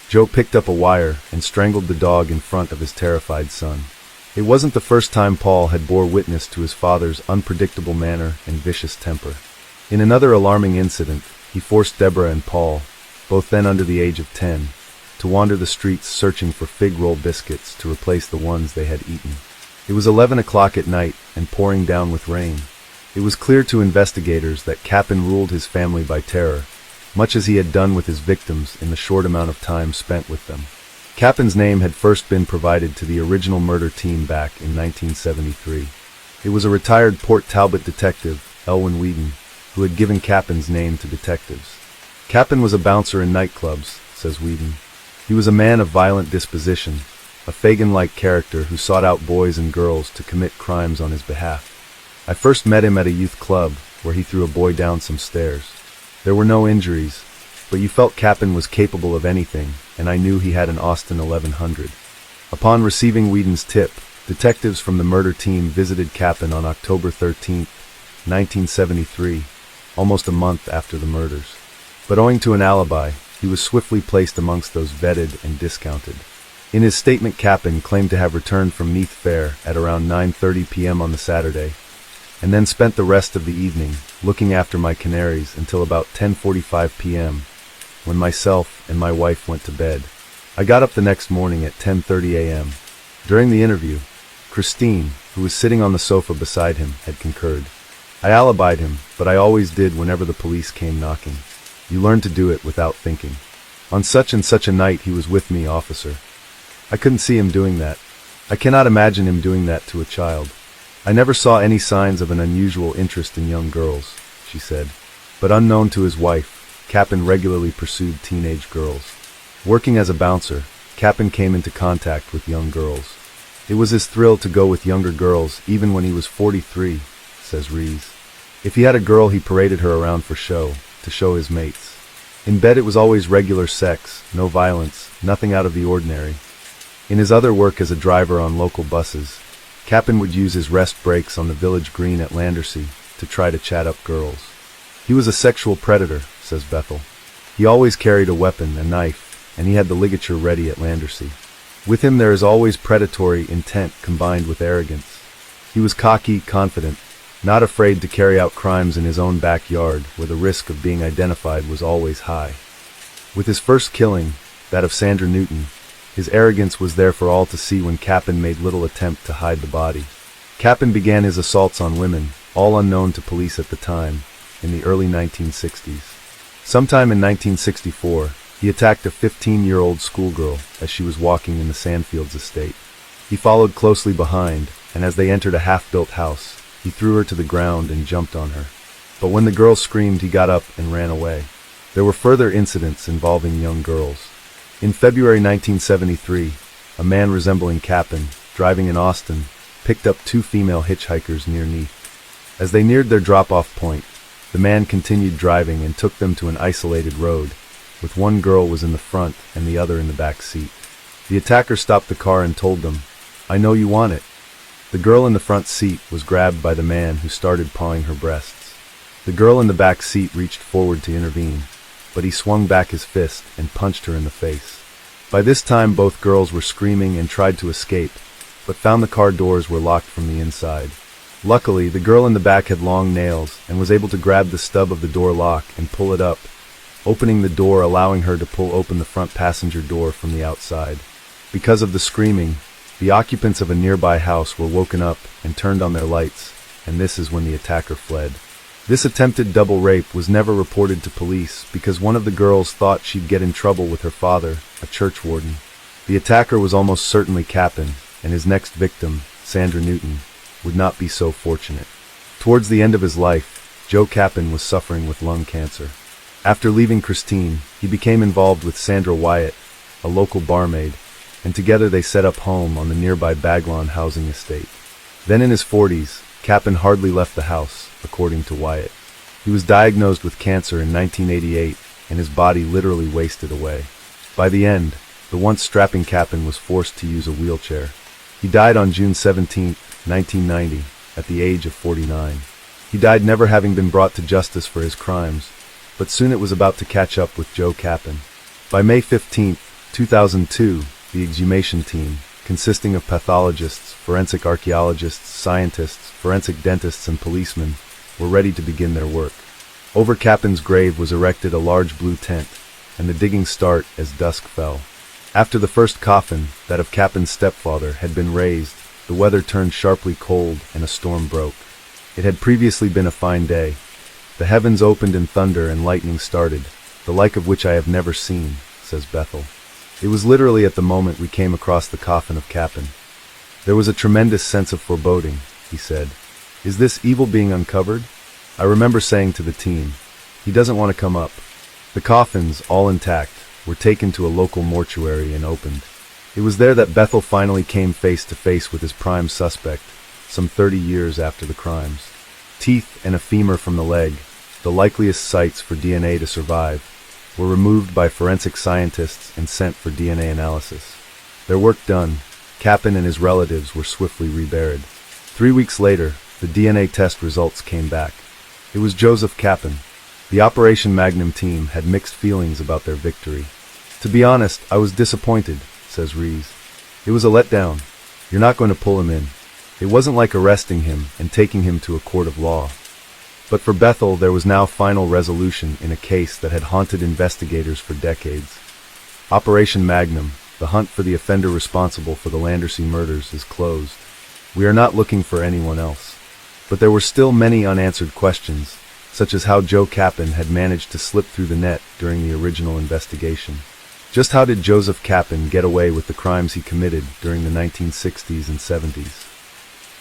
Joe picked up a wire and strangled the dog in front of his terrified son. It wasn't the first time Paul had bore witness to his father's unpredictable manner and vicious temper. In another alarming incident, he forced Deborah and Paul, both then under the age of 10, to wander the streets searching for fig roll biscuits to replace the ones they had eaten. It was 11 o'clock at night and pouring down with rain. It was clear to investigators that Capin ruled his family by terror, much as he had done with his victims in the short amount of time spent with them. Capin's name had first been provided to the original murder team back in 1973. It was a retired Port Talbot detective, Elwyn Whedon, who had given Capin's name to detectives. Capin was a bouncer in nightclubs, says Whedon. He was a man of violent disposition, a Fagin-like character who sought out boys and girls to commit crimes on his behalf. I first met him at a youth club, where he threw a boy down some stairs. There were no injuries, but you felt Capin was capable of anything, and I knew he had an Austin 1100. Upon receiving Whedon's tip, detectives from the murder team visited Capin on October 13, 1973, almost a month after the murders. But owing to an alibi, he was swiftly placed amongst those vetted and discounted. In his statement, Capin claimed to have returned from Meath Fair at around 9:30 p.m. on the Saturday, and then spent the rest of the evening looking after my canaries until about 10:45 p.m., when myself and my wife went to bed. I got up the next morning at 10:30 a.m. During the interview, Christine, who was sitting on the sofa beside him, had concurred. I alibied him, but I always did whenever the police came knocking. You learn to do it without thinking. On such and such a night he was with me, officer. I couldn't see him doing that. I cannot imagine him doing that to a child. I never saw any signs of an unusual interest in young girls, she said. But unknown to his wife, Capin regularly pursued teenage girls. Working as a bouncer, Capin came into contact with young girls. It was his thrill to go with younger girls even when he was 43, says Rees. If he had a girl, he paraded her around for show, to show his mates. In bed it was always regular sex, no violence, nothing out of the ordinary. In his other work as a driver on local buses, Capin would use his rest breaks on the village green at Landersea to try to chat up girls. He was a sexual predator, says Bethel. He always carried a weapon, a knife, and he had the ligature ready at Landersea. With him there is always predatory intent combined with arrogance. He was cocky, confident, not afraid to carry out crimes in his own backyard where the risk of being identified was always high. With his first killing, that of Sandra Newton, his arrogance was there for all to see when Capin made little attempt to hide the body. Kappen began his assaults on women, all unknown to police at the time, in the early 1960s. Sometime in 1964, he attacked a 15-year-old schoolgirl as she was walking in the Sandfields estate. He followed closely behind, and as they entered a half-built house, he threw her to the ground and jumped on her. But when the girl screamed, he got up and ran away. There were further incidents involving young girls. In February 1973, a man resembling Kappen, driving in Austin, picked up two female hitchhikers near Neath. As they neared their drop-off point, the man continued driving and took them to an isolated road, with one girl was in the front and the other in the back seat. The attacker stopped the car and told them, "I know you want it." The girl in the front seat was grabbed by the man who started pawing her breasts. The girl in the back seat reached forward to intervene, but he swung back his fist and punched her in the face. By this time, both girls were screaming and tried to escape, but found the car doors were locked from the inside. Luckily, the girl in the back had long nails and was able to grab the stub of the door lock and pull it up, opening the door, allowing her to pull open the front passenger door from the outside. Because of the screaming, the occupants of a nearby house were woken up and turned on their lights, and this is when the attacker fled. This attempted double rape was never reported to police because one of the girls thought she'd get in trouble with her father, a church warden. The attacker was almost certainly Kappen, and his next victim, Sandra Newton, would not be so fortunate. Towards the end of his life, Joe Kappen was suffering with lung cancer. After leaving Christine, he became involved with Sandra Wyatt, a local barmaid, and together they set up home on the nearby Baglon housing estate. Then in his 40s, Kappen hardly left the house, according to Wyatt. He was diagnosed with cancer in 1988, and his body literally wasted away. By the end, the once strapping Kappen was forced to use a wheelchair. He died on June 17, 1990, at the age of 49. He died never having been brought to justice for his crimes, but soon it was about to catch up with Joe Kappen. By May 15, 2002, the exhumation team, consisting of pathologists, forensic archaeologists, scientists, forensic dentists, and policemen, were ready to begin their work. Over Kappen's grave was erected a large blue tent, and the digging started as dusk fell. After the first coffin, that of Kappen's stepfather, had been raised, the weather turned sharply cold and a storm broke. It had previously been a fine day. The heavens opened in thunder and lightning started, the like of which I have never seen, says Bethel. It was literally at the moment we came across the coffin of Kappen. There was a tremendous sense of foreboding, he said. Is this evil being uncovered? I remember saying to the team, he doesn't want to come up. The coffins, all intact, were taken to a local mortuary and opened. It was there that Bethel finally came face to face with his prime suspect, some 30 years after the crimes. Teeth and a femur from the leg, the likeliest sites for DNA to survive, were removed by forensic scientists and sent for DNA analysis. Their work done, Kappen and his relatives were swiftly reburied. 3 weeks later, the DNA test results came back. It was Joseph Kappen. The Operation Magnum team had mixed feelings about their victory. To be honest, I was disappointed, says Rees. It was a letdown. You're not going to pull him in. It wasn't like arresting him and taking him to a court of law. But for Bethel, there was now final resolution in a case that had haunted investigators for decades. Operation Magnum, the hunt for the offender responsible for the Landersea murders, is closed. We are not looking for anyone else. But there were still many unanswered questions, such as how Joe Kappen had managed to slip through the net during the original investigation. Just how did Joseph Kappen get away with the crimes he committed during the 1960s and 70s?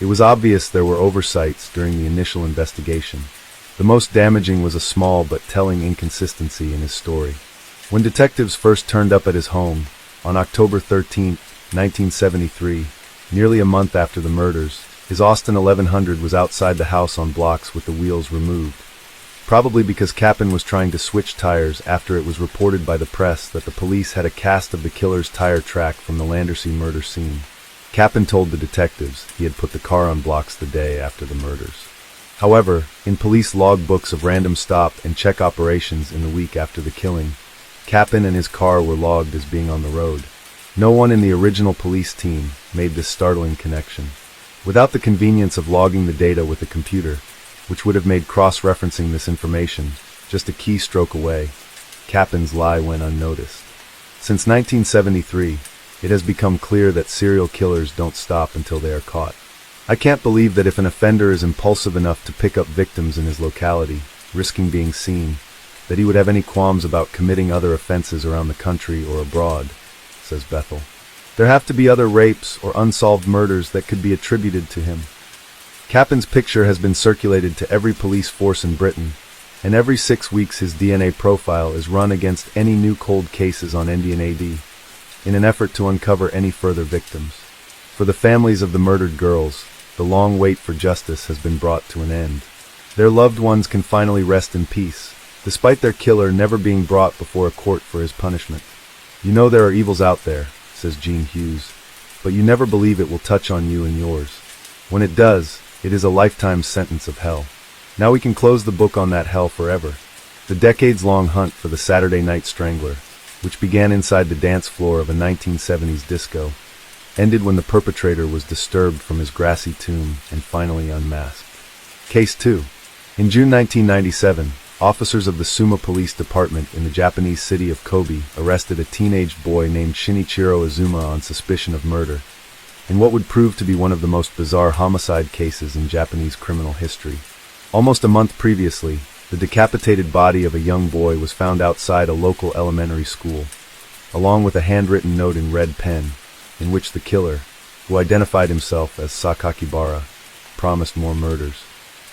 It was obvious there were oversights during the initial investigation. The most damaging was a small but telling inconsistency in his story. When detectives first turned up at his home, on October 13, 1973, nearly a month after the murders, his Austin 1100 was outside the house on blocks with the wheels removed, probably because Kappen was trying to switch tires after it was reported by the press that the police had a cast of the killer's tire track from the Landersea murder scene. Kappen told the detectives he had put the car on blocks the day after the murders. However, in police logbooks of random stop and check operations in the week after the killing, Kappen and his car were logged as being on the road. No one in the original police team made this startling connection. Without the convenience of logging the data with a computer, which would have made cross-referencing this information just a keystroke away, Kappen's lie went unnoticed. Since 1973, it has become clear that serial killers don't stop until they are caught. I can't believe that if an offender is impulsive enough to pick up victims in his locality, risking being seen, that he would have any qualms about committing other offenses around the country or abroad, says Bethel. There have to be other rapes or unsolved murders that could be attributed to him. Cappen's picture has been circulated to every police force in Britain, and every 6 weeks his DNA profile is run against any new cold cases on NDNAD, in an effort to uncover any further victims. For the families of the murdered girls, the long wait for justice has been brought to an end. Their loved ones can finally rest in peace, despite their killer never being brought before a court for his punishment. You know there are evils out there, says Gene Hughes, but you never believe it will touch on you and yours. When it does, it is a lifetime sentence of hell. Now we can close the book on that hell forever. The decades-long hunt for the Saturday Night Strangler, which began inside the dance floor of a 1970s disco, ended when the perpetrator was disturbed from his grassy tomb and finally unmasked. Case 2. In June 1997, officers of the Suma Police Department in the Japanese city of Kobe arrested a teenage boy named Shinichiro Azuma on suspicion of murder, in what would prove to be one of the most bizarre homicide cases in Japanese criminal history. Almost a month previously, the decapitated body of a young boy was found outside a local elementary school, along with a handwritten note in red pen, in which the killer, who identified himself as Sakakibara, promised more murders.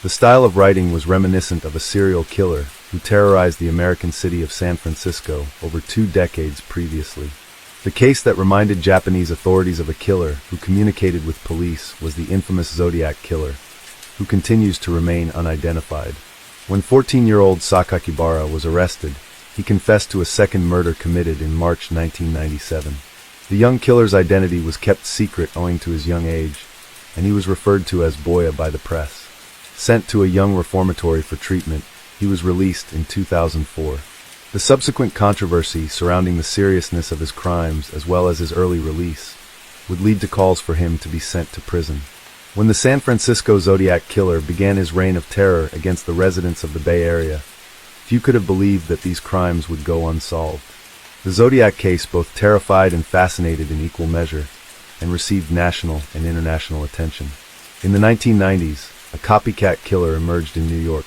The style of writing was reminiscent of a serial killer who terrorized the American city of San Francisco over 2 decades previously. The case that reminded Japanese authorities of a killer who communicated with police was the infamous Zodiac Killer, who continues to remain unidentified. When 14-year-old Sakakibara was arrested, he confessed to a second murder committed in March 1997. The young killer's identity was kept secret owing to his young age, and he was referred to as Boya by the press. Sent to a young reformatory for treatment, he was released in 2004. The subsequent controversy surrounding the seriousness of his crimes as well as his early release would lead to calls for him to be sent to prison. When the San Francisco Zodiac Killer began his reign of terror against the residents of the Bay Area, few could have believed that these crimes would go unsolved. The Zodiac case both terrified and fascinated in equal measure, and received national and international attention. In the 1990s, a copycat killer emerged in New York.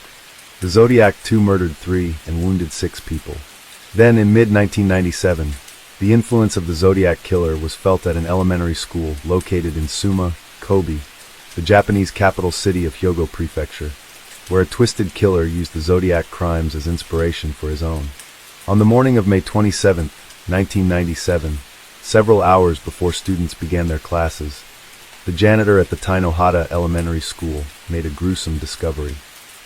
The Zodiac 2 murdered 3 and wounded 6 people. Then, in mid-1997, the influence of the Zodiac Killer was felt at an elementary school located in Suma, Kobe, the Japanese capital city of Hyogo Prefecture, where a twisted killer used the Zodiac crimes as inspiration for his own. On the morning of May 27, 1997, several hours before students began their classes, the janitor at the Tainohata Elementary School made a gruesome discovery.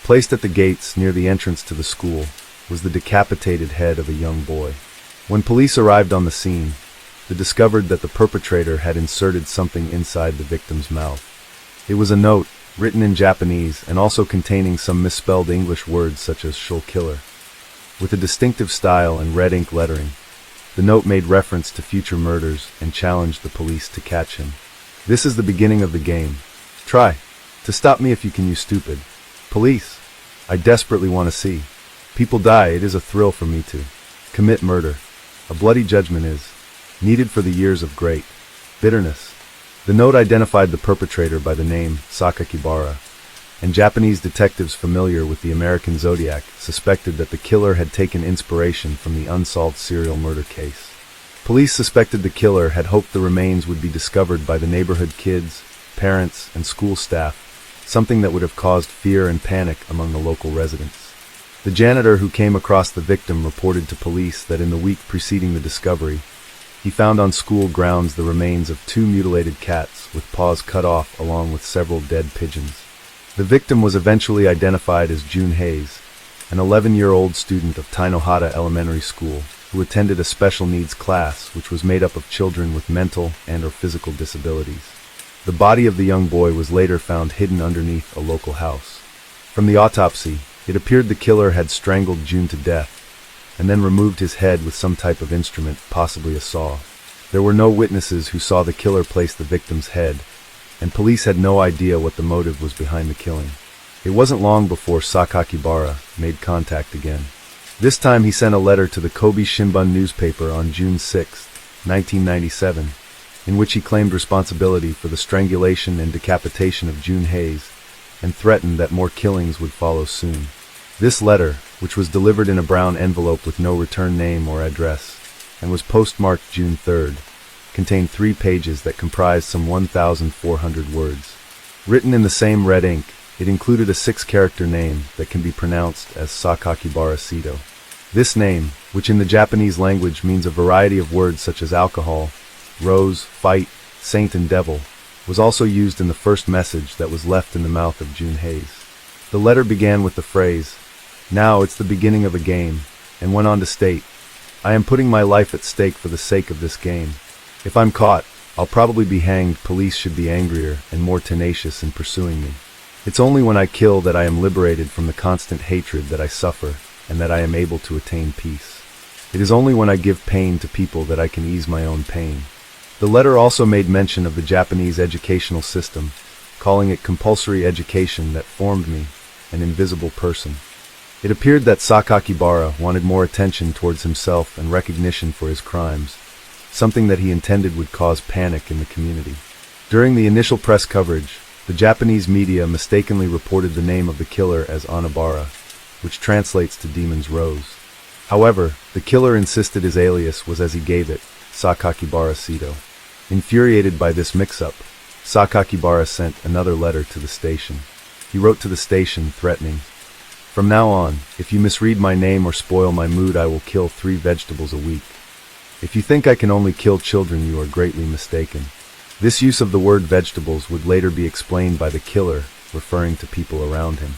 Placed at the gates near the entrance to the school was the decapitated head of a young boy. When police arrived on the scene, they discovered that the perpetrator had inserted something inside the victim's mouth. It was a note, written in Japanese and also containing some misspelled English words such as "shul killer." With a distinctive style and red ink lettering, the note made reference to future murders and challenged the police to catch him. This is the beginning of the game. Try to stop me if you can, you stupid. Police, I desperately want to see people die. It is a thrill for me to commit murder. A bloody judgment is needed for the years of great bitterness. The note identified the perpetrator by the name Sakakibara, and Japanese detectives familiar with the American Zodiac suspected that the killer had taken inspiration from the unsolved serial murder case. Police suspected the killer had hoped the remains would be discovered by the neighborhood kids, parents, and school staff, something that would have caused fear and panic among the local residents. The janitor who came across the victim reported to police that in the week preceding the discovery, he found on school grounds the remains of 2 mutilated cats with paws cut off along with several dead pigeons. The victim was eventually identified as June Hayes, an 11-year-old student of Tainohata Elementary School who attended a special needs class which was made up of children with mental and/or physical disabilities. The body of the young boy was later found hidden underneath a local house. From the autopsy, it appeared the killer had strangled June to death and then removed his head with some type of instrument, possibly a saw. There were no witnesses who saw the killer place the victim's head, and police had no idea what the motive was behind the killing. It wasn't long before Sakakibara made contact again. This time he sent a letter to the Kobe Shimbun newspaper on June 6, 1997, in which he claimed responsibility for the strangulation and decapitation of June Hayes, and threatened that more killings would follow soon. This letter, which was delivered in a brown envelope with no return name or address, and was postmarked June 3rd, contained 3 pages that comprised some 1,400 words. Written in the same red ink, it included a 6-character name that can be pronounced as Sakakibara Sito. This name, which in the Japanese language means a variety of words such as alcohol, rose, fight, saint and devil, was also used in the first message that was left in the mouth of June Hayes. The letter began with the phrase, "Now it's the beginning of a game," and went on to state, "I am putting my life at stake for the sake of this game. If I'm caught, I'll probably be hanged. Police should be angrier and more tenacious in pursuing me. It's only when I kill that I am liberated from the constant hatred that I suffer and that I am able to attain peace. It is only when I give pain to people that I can ease my own pain." The letter also made mention of the Japanese educational system, calling it compulsory education that formed me, an invisible person. It appeared that Sakakibara wanted more attention towards himself and recognition for his crimes, something that he intended would cause panic in the community. During the initial press coverage, the Japanese media mistakenly reported the name of the killer as Onabara, which translates to Demon's Rose. However, the killer insisted his alias was as he gave it, Sakakibara Sito. Infuriated by this mix-up, Sakakibara sent another letter to the station. He wrote to the station threatening, "From now on, if you misread my name or spoil my mood, I will kill 3 vegetables a week. If you think I can only kill children, you are greatly mistaken." This use of the word vegetables would later be explained by the killer, referring to people around him.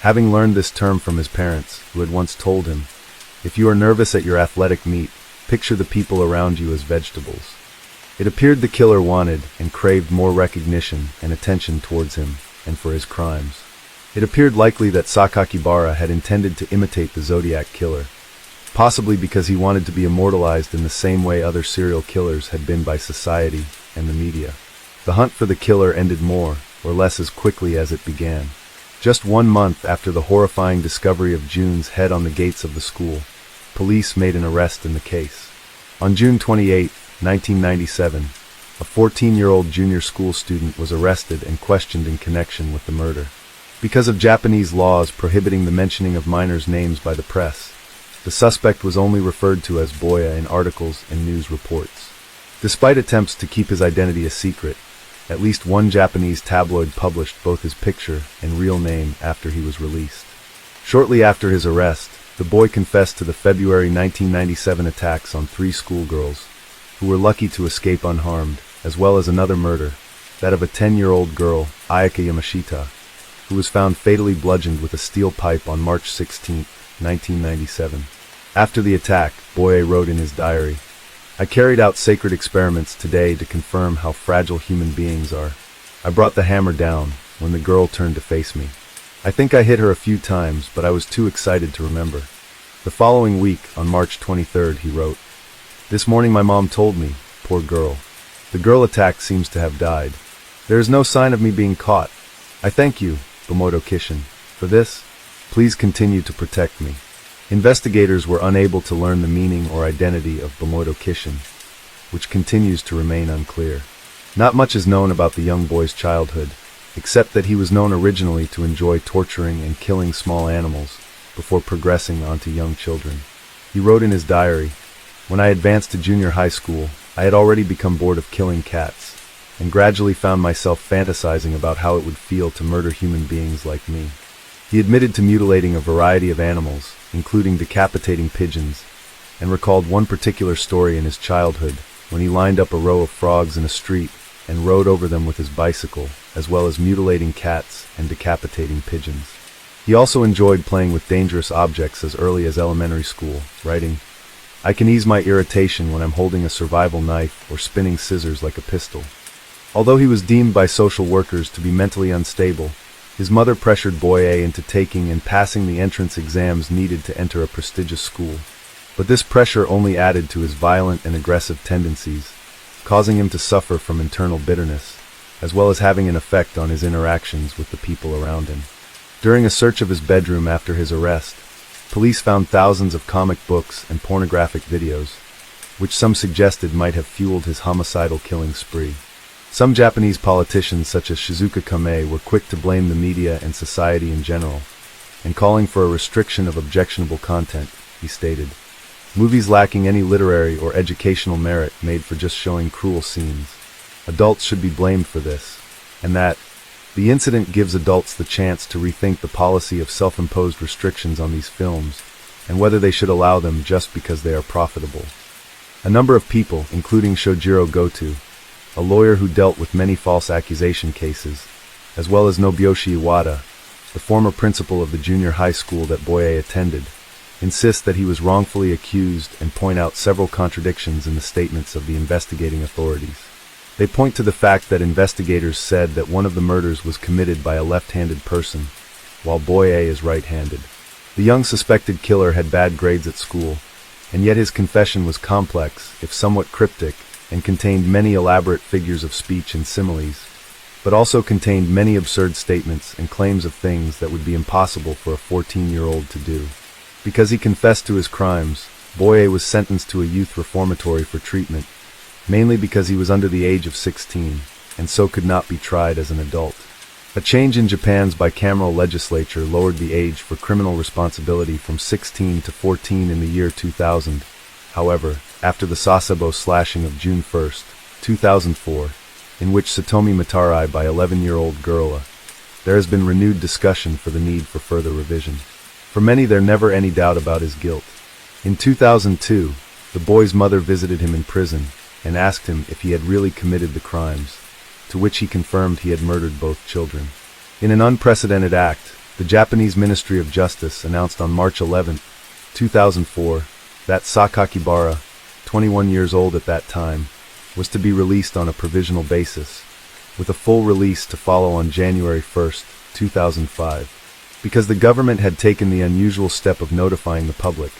Having learned this term from his parents, who had once told him, "If you are nervous at your athletic meet, picture the people around you as vegetables." It appeared the killer wanted and craved more recognition and attention towards him and for his crimes. It appeared likely that Sakakibara had intended to imitate the Zodiac killer, possibly because he wanted to be immortalized in the same way other serial killers had been by society and the media. The hunt for the killer ended more or less as quickly as it began. Just 1 month after the horrifying discovery of June's head on the gates of the school, police made an arrest in the case. On June 28, 1997, a 14-year-old junior school student was arrested and questioned in connection with the murder. Because of Japanese laws prohibiting the mentioning of minors' names by the press, the suspect was only referred to as Boya in articles and news reports. Despite attempts to keep his identity a secret, at least one Japanese tabloid published both his picture and real name after he was released. Shortly after his arrest, the boy confessed to the February 1997 attacks on 3 schoolgirls, who were lucky to escape unharmed, as well as another murder, that of a 10-year-old girl, Ayaka Yamashita, who was found fatally bludgeoned with a steel pipe on March 16, 1997. After the attack, Boye wrote in his diary, "I carried out sacred experiments today to confirm how fragile human beings are. I brought the hammer down when the girl turned to face me. I think I hit her a few times, but I was too excited to remember." The following week, on March 23rd, he wrote, "This morning my mom told me, poor girl. The girl attacked seems to have died. There is no sign of me being caught. I thank you, Bamoto Kishin, for this. Please continue to protect me." Investigators were unable to learn the meaning or identity of Bamoto Kishin, which continues to remain unclear. Not much is known about the young boy's childhood, except that he was known originally to enjoy torturing and killing small animals before progressing onto young children. He wrote in his diary, "When I advanced to junior high school, I had already become bored of killing cats, and gradually found myself fantasizing about how it would feel to murder human beings like me." He admitted to mutilating a variety of animals, including decapitating pigeons, and recalled one particular story in his childhood when he lined up a row of frogs in a street and rode over them with his bicycle, as well as mutilating cats and decapitating pigeons. He also enjoyed playing with dangerous objects as early as elementary school, writing, "I can ease my irritation when I'm holding a survival knife or spinning scissors like a pistol." Although he was deemed by social workers to be mentally unstable, his mother pressured Boye into taking and passing the entrance exams needed to enter a prestigious school. But this pressure only added to his violent and aggressive tendencies, causing him to suffer from internal bitterness, as well as having an effect on his interactions with the people around him. During a search of his bedroom after his arrest, police found thousands of comic books and pornographic videos, which some suggested might have fueled his homicidal killing spree. Some Japanese politicians such as Shizuka Kame were quick to blame the media and society in general, and calling for a restriction of objectionable content, he stated. Movies lacking any literary or educational merit made for just showing cruel scenes. Adults should be blamed for this, and that the incident gives adults the chance to rethink the policy of self-imposed restrictions on these films, and whether they should allow them just because they are profitable. A number of people, including Shojiro Goto, a lawyer who dealt with many false accusation cases, as well as Nobuyoshi Iwata, the former principal of the junior high school that Boye attended, insist that he was wrongfully accused and point out several contradictions in the statements of the investigating authorities. They point to the fact that investigators said that one of the murders was committed by a left-handed person, while Boye is right-handed. The young suspected killer had bad grades at school, and yet his confession was complex, if somewhat cryptic, and contained many elaborate figures of speech and similes, but also contained many absurd statements and claims of things that would be impossible for a 14-year-old to do. Because he confessed to his crimes, Boye was sentenced to a youth reformatory for treatment, mainly because he was under the age of 16, and so could not be tried as an adult. A change in Japan's bicameral legislature lowered the age for criminal responsibility from 16 to 14 in the year 2000. However, after the Sasebo slashing of June 1, 2004, in which Satomi Matarai by 11-year-old Gurula, there has been renewed discussion for the need for further revision. For many, there never any doubt about his guilt. In 2002, the boy's mother visited him in prison and asked him if he had really committed the crimes, to which he confirmed he had murdered both children. In an unprecedented act, the Japanese Ministry of Justice announced on March 11, 2004, that Sakakibara, 21 years old at that time, was to be released on a provisional basis, with a full release to follow on January 1, 2005. Because the government had taken the unusual step of notifying the public,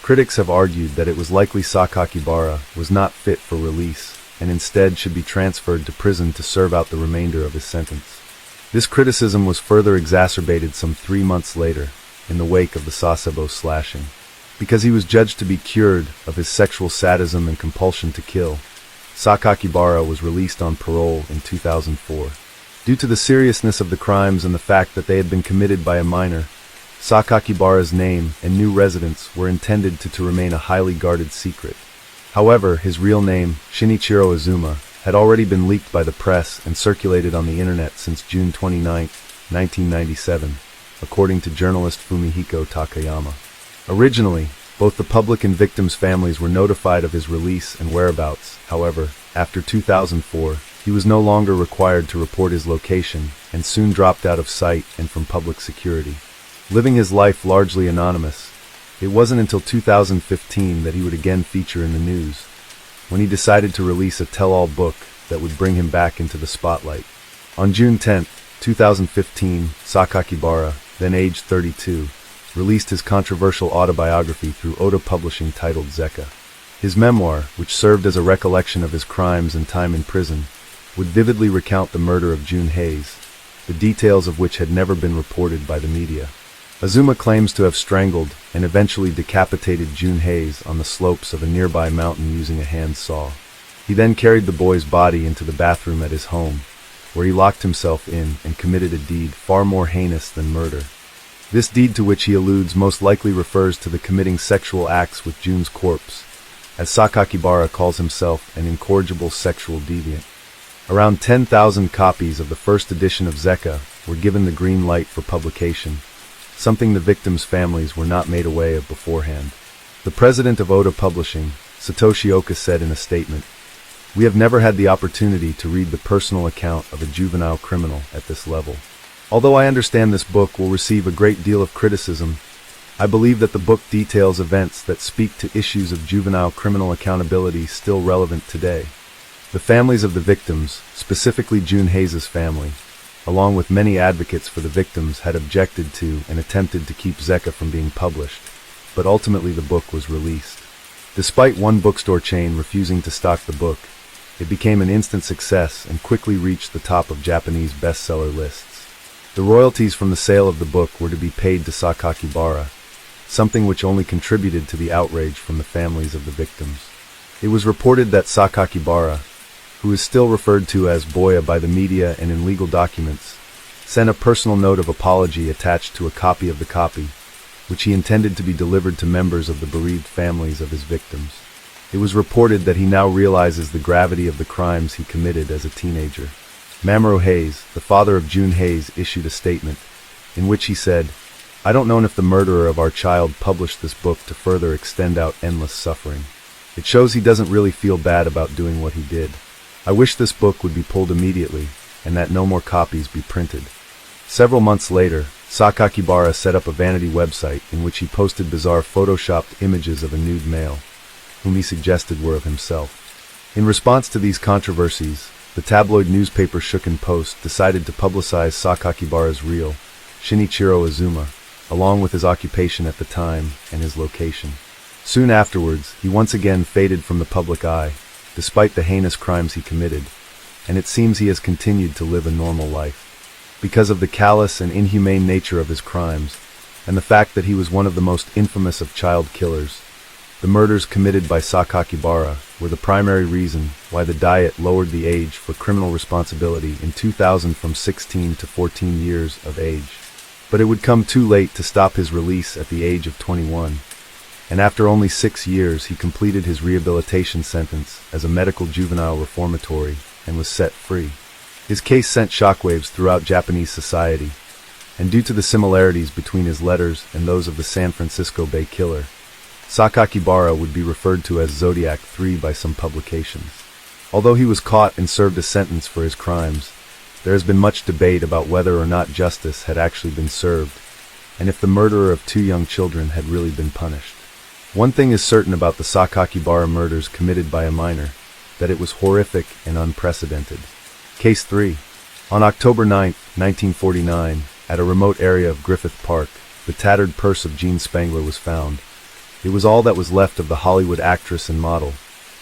critics have argued that it was likely Sakakibara was not fit for release, and instead should be transferred to prison to serve out the remainder of his sentence. This criticism was further exacerbated some 3 months later, in the wake of the Sasebo slashing. Because he was judged to be cured of his sexual sadism and compulsion to kill, Sakakibara was released on parole in 2004. Due to the seriousness of the crimes and the fact that they had been committed by a minor, Sakakibara's name and new residence were intended to remain a highly guarded secret. However, his real name, Shinichiro Azuma, had already been leaked by the press and circulated on the internet since June 29, 1997, according to journalist Fumihiko Takayama. Originally, both the public and victims' families were notified of his release and whereabouts. However, after 2004, he was no longer required to report his location and soon dropped out of sight and from public security. Living his life largely anonymous, it wasn't until 2015 that he would again feature in the news, when he decided to release a tell-all book that would bring him back into the spotlight. On June 10, 2015, Sakakibara, then aged 32, released his controversial autobiography through Oda Publishing titled Zeka. His memoir, which served as a recollection of his crimes and time in prison, would vividly recount the murder of June Hayes, the details of which had never been reported by the media. Azuma claims to have strangled and eventually decapitated June Hayes on the slopes of a nearby mountain using a hand saw. He then carried the boy's body into the bathroom at his home, where he locked himself in and committed a deed far more heinous than murder. This deed, to which he alludes, most likely refers to the committing sexual acts with June's corpse, as Sakakibara calls himself an incorrigible sexual deviant. Around 10,000 copies of the first edition of Zeka were given the green light for publication, something the victims' families were not made aware of beforehand. The president of Oda Publishing, Satoshi Oka, said in a statement, "We have never had the opportunity to read the personal account of a juvenile criminal at this level. Although I understand this book will receive a great deal of criticism, I believe that the book details events that speak to issues of juvenile criminal accountability still relevant today." The families of the victims, specifically June Hayes' family, along with many advocates for the victims, had objected to and attempted to keep Zeka from being published, but ultimately the book was released. Despite one bookstore chain refusing to stock the book, it became an instant success and quickly reached the top of Japanese bestseller lists. The royalties from the sale of the book were to be paid to Sakakibara, something which only contributed to the outrage from the families of the victims. It was reported that Sakakibara, who is still referred to as Boya by the media and in legal documents, sent a personal note of apology attached to a copy of the copy, which he intended to be delivered to members of the bereaved families of his victims. It was reported that he now realizes the gravity of the crimes he committed as a teenager. Mamoru Hayes, the father of June Hayes, issued a statement in which he said, "I don't know if the murderer of our child published this book to further extend out endless suffering. It shows he doesn't really feel bad about doing what he did. I wish this book would be pulled immediately and that no more copies be printed." Several months later, Sakakibara set up a vanity website in which he posted bizarre photoshopped images of a nude male, whom he suggested were of himself. In response to these controversies, the tabloid newspaper Shuken Post decided to publicize Sakakibara's real, Shinichiro Azuma, along with his occupation at the time and his location. Soon afterwards, he once again faded from the public eye, despite the heinous crimes he committed, and it seems he has continued to live a normal life. Because of the callous and inhumane nature of his crimes, and the fact that he was one of the most infamous of child killers, the murders committed by Sakakibara were the primary reason why the Diet lowered the age for criminal responsibility in 2000 from 16 to 14 years of age. But it would come too late to stop his release at the age of 21, and after only 6 years he completed his rehabilitation sentence as a medical juvenile reformatory and was set free. His case sent shockwaves throughout Japanese society, and due to the similarities between his letters and those of the San Francisco Bay Killer, Sakakibara would be referred to as Zodiac 3 by some publications. Although he was caught and served a sentence for his crimes, there has been much debate about whether or not justice had actually been served, and if the murderer of 2 young children had really been punished. One thing is certain about the Sakakibara murders committed by a minor, that it was horrific and unprecedented. Case 3. On October 9, 1949, at a remote area of Griffith Park, the tattered purse of Jean Spangler was found. It was all that was left of the Hollywood actress and model,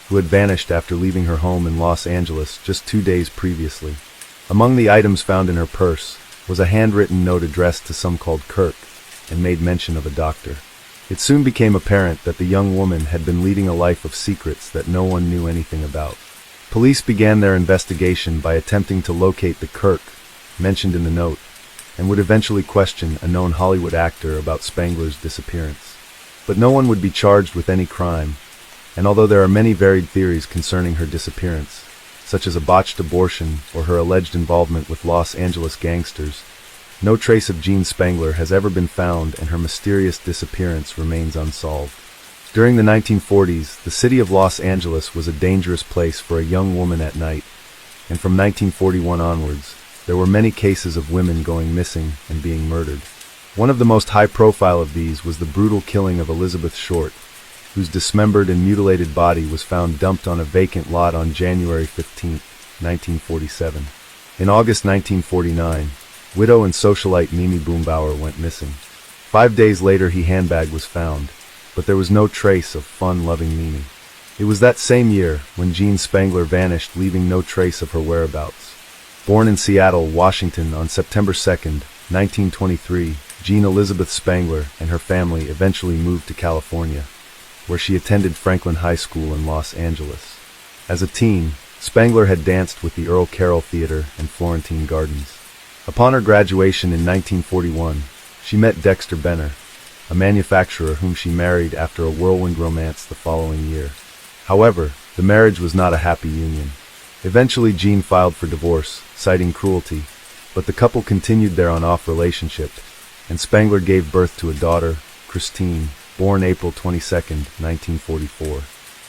who had vanished after leaving her home in Los Angeles just 2 days previously. Among the items found in her purse was a handwritten note addressed to some called Kirk, and made mention of a doctor. It soon became apparent that the young woman had been leading a life of secrets that no one knew anything about. Police began their investigation by attempting to locate the Kirk mentioned in the note, and would eventually question a known Hollywood actor about Spangler's disappearance. But no one would be charged with any crime, and although there are many varied theories concerning her disappearance, such as a botched abortion or her alleged involvement with Los Angeles gangsters, no trace of Jean Spangler has ever been found and her mysterious disappearance remains unsolved. During the 1940s, the city of Los Angeles was a dangerous place for a young woman at night, and from 1941 onwards, there were many cases of women going missing and being murdered. One of the most high-profile of these was the brutal killing of Elizabeth Short, whose dismembered and mutilated body was found dumped on a vacant lot on January 15, 1947. In August 1949, widow and socialite Mimi Boombauer went missing. 5 days later, her handbag was found, but there was no trace of fun-loving Mimi. It was that same year when Jean Spangler vanished, leaving no trace of her whereabouts. Born in Seattle, Washington on September 2, 1923, Jean Elizabeth Spangler and her family eventually moved to California, where she attended Franklin High School in Los Angeles. As a teen, Spangler had danced with the Earl Carroll Theater and Florentine Gardens. Upon her graduation in 1941, she met Dexter Benner, a manufacturer whom she married after a whirlwind romance the following year. However, the marriage was not a happy union. Eventually, Jean filed for divorce, citing cruelty, but the couple continued their on-off relationship, and Spangler gave birth to a daughter, Christine, born April 22, 1944.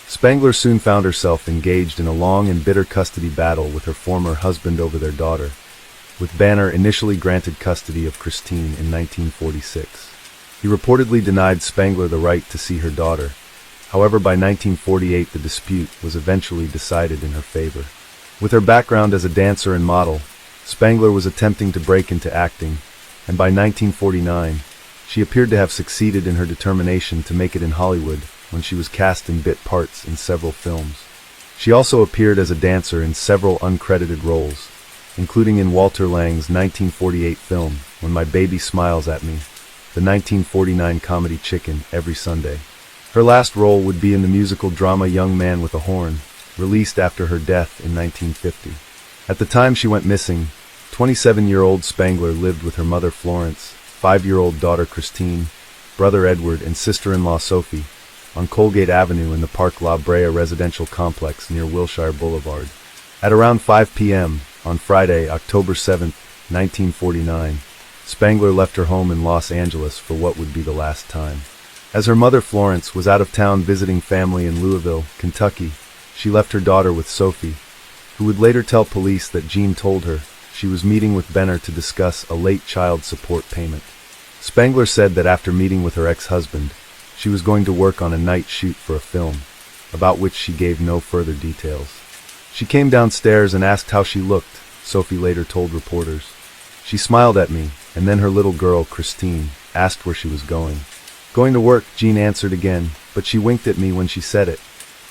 Spangler soon found herself engaged in a long and bitter custody battle with her former husband over their daughter, with Banner initially granted custody of Christine in 1946. He reportedly denied Spangler the right to see her daughter. However, by 1948 the dispute was eventually decided in her favor. With her background as a dancer and model, Spangler was attempting to break into acting, and by 1949, she appeared to have succeeded in her determination to make it in Hollywood when she was cast in bit parts in several films. She also appeared as a dancer in several uncredited roles, including in Walter Lang's 1948 film When My Baby Smiles at Me, the 1949 comedy Chicken Every Sunday. Her last role would be in the musical drama Young Man with a Horn, released after her death in 1950. At the time she went missing, 27-year-old Spangler lived with her mother Florence, 5-year-old daughter Christine, brother Edward, and sister-in-law Sophie, on Colgate Avenue in the Park La Brea residential complex near Wilshire Boulevard. At around 5 p.m. on Friday, October 7, 1949, Spangler left her home in Los Angeles for what would be the last time. As her mother Florence was out of town visiting family in Louisville, Kentucky, she left her daughter with Sophie, who would later tell police that Jean told her she was meeting with Benner to discuss a late child support payment. Spangler said that after meeting with her ex-husband, she was going to work on a night shoot for a film, about which she gave no further details. She came downstairs and asked how she looked, Sophie later told reporters. She smiled at me, and then her little girl, Christine, asked where she was going. Going to work, Jean answered again, but she winked at me when she said it.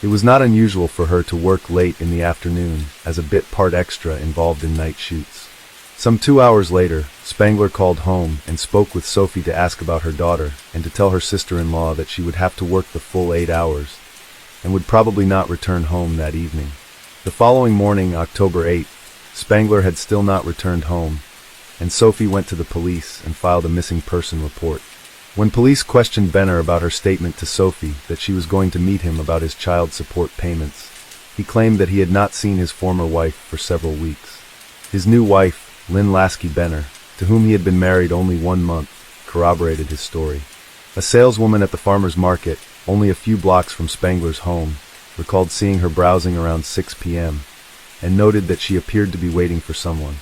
It was not unusual for her to work late in the afternoon, as a bit part extra involved in night shoots. Some 2 hours later, Spangler called home and spoke with Sophie to ask about her daughter and to tell her sister-in-law that she would have to work the full 8 hours and would probably not return home that evening. The following morning, October 8, Spangler had still not returned home, and Sophie went to the police and filed a missing person report. When police questioned Benner about her statement to Sophie that she was going to meet him about his child support payments, he claimed that he had not seen his former wife for several weeks. His new wife, Lynn Lasky Benner, to whom he had been married only 1 month, corroborated his story. A saleswoman at the farmer's market, only a few blocks from Spangler's home, recalled seeing her browsing around 6 p.m., and noted that she appeared to be waiting for someone.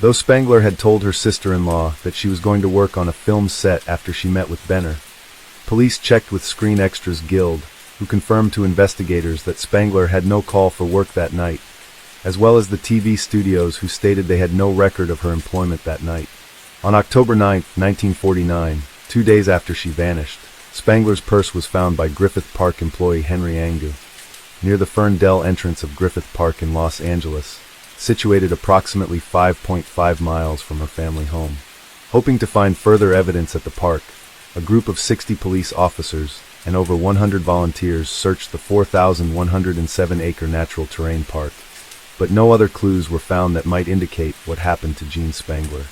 Though Spangler had told her sister-in-law that she was going to work on a film set after she met with Benner, police checked with Screen Extras Guild, who confirmed to investigators that Spangler had no call for work that night, as well as the TV studios, who stated they had no record of her employment that night. On October 9, 1949, 2 days after she vanished, Spangler's purse was found by Griffith Park employee Henry Angu, near the Ferndale entrance of Griffith Park in Los Angeles, situated approximately 5.5 miles from her family home. Hoping to find further evidence at the park, a group of 60 police officers and over 100 volunteers searched the 4,107-acre natural terrain park, but no other clues were found that might indicate what happened to Jean Spangler.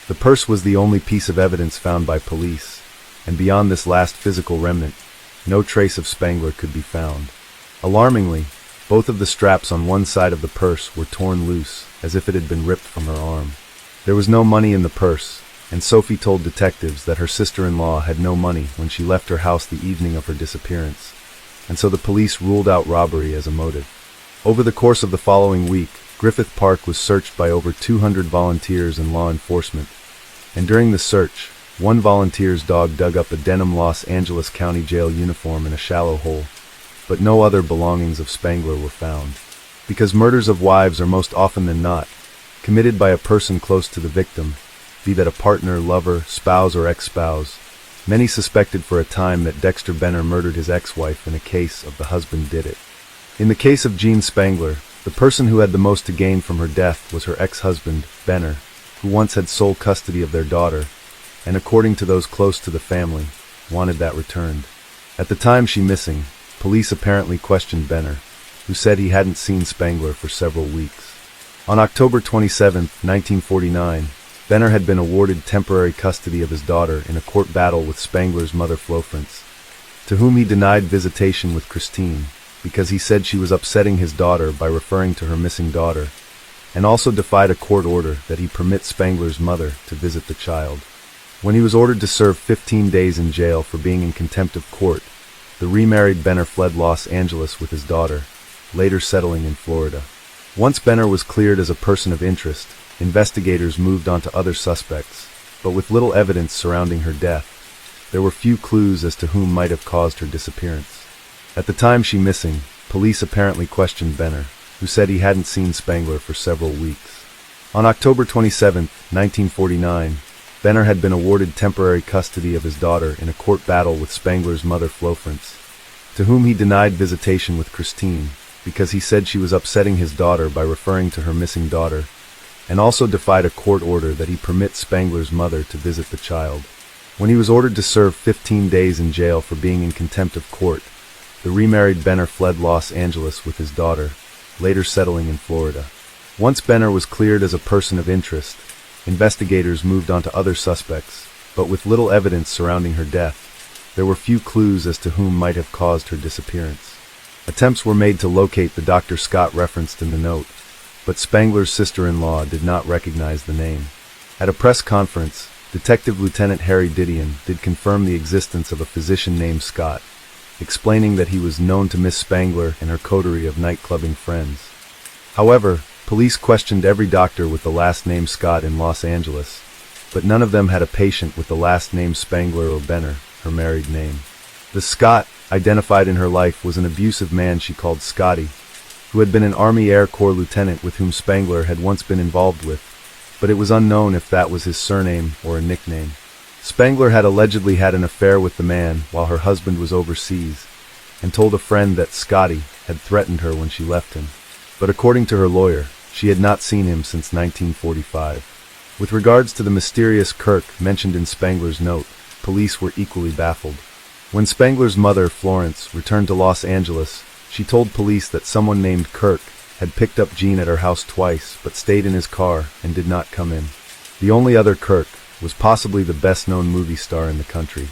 The purse was the only piece of evidence found by police, and beyond this last physical remnant, no trace of Spangler could be found. Alarmingly, both of the straps on one side of the purse were torn loose, as if it had been ripped from her arm. There was no money in the purse, and Sophie told detectives that her sister-in-law had no money when she left her house the evening of her disappearance, and so the police ruled out robbery as a motive. Over the course of the following week, Griffith Park was searched by over 200 volunteers and law enforcement, and during the search, one volunteer's dog dug up a denim Los Angeles County Jail uniform in a shallow hole, but no other belongings of Spangler were found. Because murders of wives are most often than not committed by a person close to the victim, be that a partner, lover, spouse, or ex-spouse, many suspected for a time that Dexter Benner murdered his ex-wife in a case of the husband did it. In the case of Jean Spangler, the person who had the most to gain from her death was her ex-husband, Benner, who once had sole custody of their daughter, and according to those close to the family, wanted that returned. At the time she missing, police apparently questioned Benner, who said he hadn't seen Spangler for several weeks. On October 27, 1949, Benner had been awarded temporary custody of his daughter in a court battle with Spangler's mother Florence, to whom he denied visitation with Christine because he said she was upsetting his daughter by referring to her missing daughter, and also defied a court order that he permit Spangler's mother to visit the child. When he was ordered to serve 15 days in jail for being in contempt of court, the remarried Benner fled Los Angeles with his daughter, later settling in Florida. Once Benner was cleared as a person of interest, investigators moved on to other suspects, but with little evidence surrounding her death, there were few clues as to whom might have caused her disappearance. At the time she missing, police apparently questioned Benner, who said he hadn't seen Spangler for several weeks. On October 27, 1949, Benner had been awarded temporary custody of his daughter in a court battle with Spangler's mother Florence, to whom he denied visitation with Christine because he said she was upsetting his daughter by referring to her missing daughter, and also defied a court order that he permit Spangler's mother to visit the child. When he was ordered to serve 15 days in jail for being in contempt of court, the remarried Benner fled Los Angeles with his daughter, later settling in Florida. Once Benner was cleared as a person of interest, investigators moved on to other suspects, but with little evidence surrounding her death, there were few clues as to whom might have caused her disappearance. Attempts were made to locate the Dr. Scott referenced in the note, but Spangler's sister-in-law did not recognize the name. At a press conference, Detective Lieutenant Harry Didion did confirm the existence of a physician named Scott, explaining that he was known to Miss Spangler and her coterie of nightclubbing friends. However, police questioned every doctor with the last name Scott in Los Angeles, but none of them had a patient with the last name Spangler or Benner, her married name. The Scott identified in her life was an abusive man she called Scotty, who had been an Army Air Corps lieutenant with whom Spangler had once been involved with, but it was unknown if that was his surname or a nickname. Spangler had allegedly had an affair with the man while her husband was overseas, and told a friend that Scotty had threatened her when she left him. But according to her lawyer, she had not seen him since 1945. With regards to the mysterious Kirk mentioned in Spangler's note, police were equally baffled. When Spangler's mother, Florence, returned to Los Angeles, she told police that someone named Kirk had picked up Jean at her house twice but stayed in his car and did not come in. The only other Kirk was possibly the best-known movie star in the country.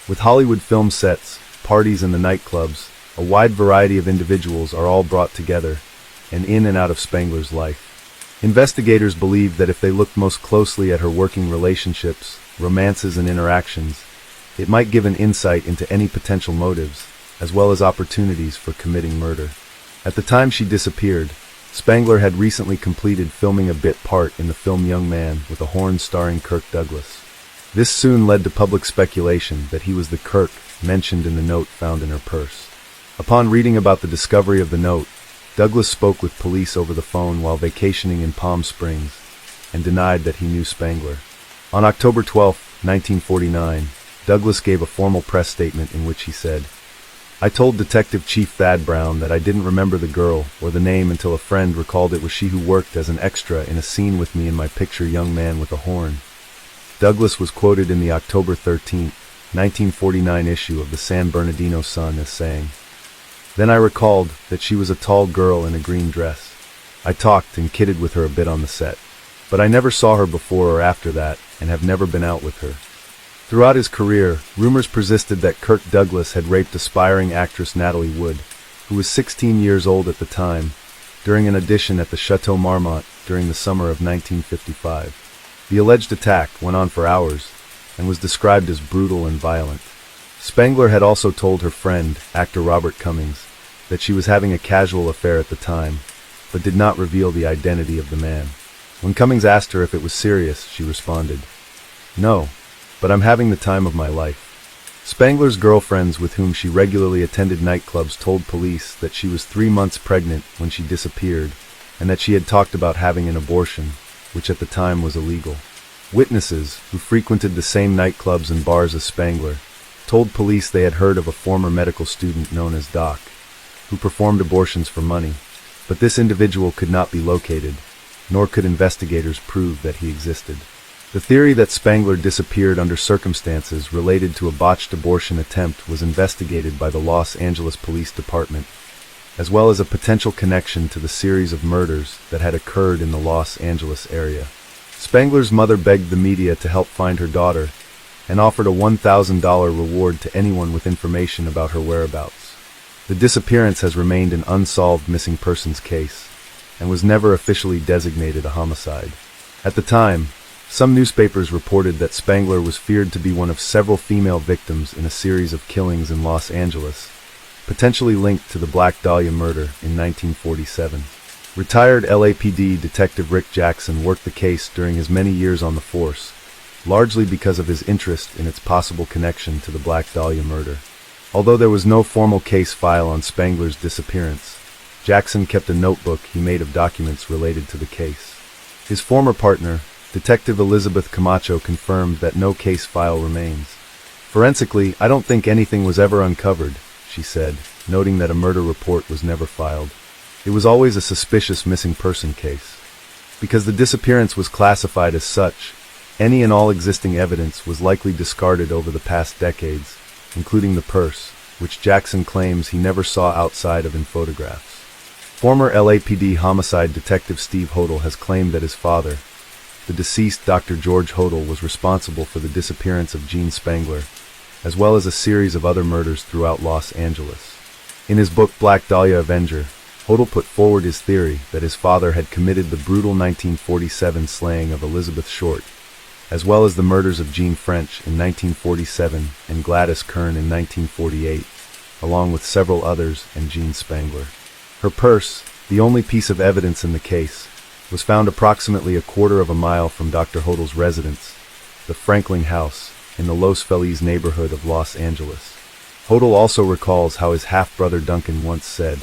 With Hollywood film sets, parties and the nightclubs, a wide variety of individuals are all brought together and in and out of Spangler's life. Investigators believed that if they looked most closely at her working relationships, romances and interactions, it might give an insight into any potential motives, as well as opportunities for committing murder. At the time she disappeared, Spangler had recently completed filming a bit part in the film Young Man with a horn starring Kirk Douglas. This soon led to public speculation that he was the Kirk mentioned in the note found in her purse. Upon reading about the discovery of the note, Douglas spoke with police over the phone while vacationing in Palm Springs and denied that he knew Spangler. On October 12, 1949, Douglas gave a formal press statement in which he said, "I told Detective Chief Thad Brown that I didn't remember the girl or the name until a friend recalled it was she who worked as an extra in a scene with me in my picture Young Man with a Horn." Douglas was quoted in the October 13, 1949 issue of the San Bernardino Sun as saying, "Then I recalled that she was a tall girl in a green dress. I talked and kidded with her a bit on the set, but I never saw her before or after that and have never been out with her." Throughout his career, rumors persisted that Kirk Douglas had raped aspiring actress Natalie Wood, who was 16 years old at the time, during an audition at the Chateau Marmont during the summer of 1955. The alleged attack went on for hours and was described as brutal and violent. Spangler had also told her friend, actor Robert Cummings, that she was having a casual affair at the time, but did not reveal the identity of the man. When Cummings asked her if it was serious, she responded, "No, but I'm having the time of my life." Spangler's girlfriends with whom she regularly attended nightclubs told police that she was 3 months pregnant when she disappeared, and that she had talked about having an abortion, which at the time was illegal. Witnesses, who frequented the same nightclubs and bars as Spangler, told police they had heard of a former medical student known as Doc, who performed abortions for money, but this individual could not be located, nor could investigators prove that he existed. The theory that Spangler disappeared under circumstances related to a botched abortion attempt was investigated by the Los Angeles Police Department, as well as a potential connection to the series of murders that had occurred in the Los Angeles area. Spangler's mother begged the media to help find her daughter and offered a $1,000 reward to anyone with information about her whereabouts. The disappearance has remained an unsolved missing persons case and was never officially designated a homicide. At the time, some newspapers reported that Spangler was feared to be one of several female victims in a series of killings in Los Angeles, potentially linked to the Black Dahlia murder in 1947. Retired LAPD Detective Rick Jackson worked the case during his many years on the force, largely because of his interest in its possible connection to the Black Dahlia murder. Although there was no formal case file on Spangler's disappearance, Jackson kept a notebook he made of documents related to the case. His former partner, Detective Elizabeth Camacho, confirmed that no case file remains. "Forensically, I don't think anything was ever uncovered," she said, noting that a murder report was never filed. It was always a suspicious missing person case. Because the disappearance was classified as such, any and all existing evidence was likely discarded over the past decades, including the purse, which Jackson claims he never saw outside of in photographs. Former LAPD homicide detective Steve Hodel has claimed that his father, the deceased Dr. George Hodel, was responsible for the disappearance of Jean Spangler, as well as a series of other murders throughout Los Angeles. In his book Black Dahlia Avenger, Hodel put forward his theory that his father had committed the brutal 1947 slaying of Elizabeth Short, as well as the murders of Jean French in 1947 and Gladys Kern in 1948, along with several others and Jean Spangler. Her purse, the only piece of evidence in the case, was found approximately a quarter of a mile from Dr. Hodel's residence, the Franklin House, in the Los Feliz neighborhood of Los Angeles. Hodel also recalls how his half-brother Duncan once said,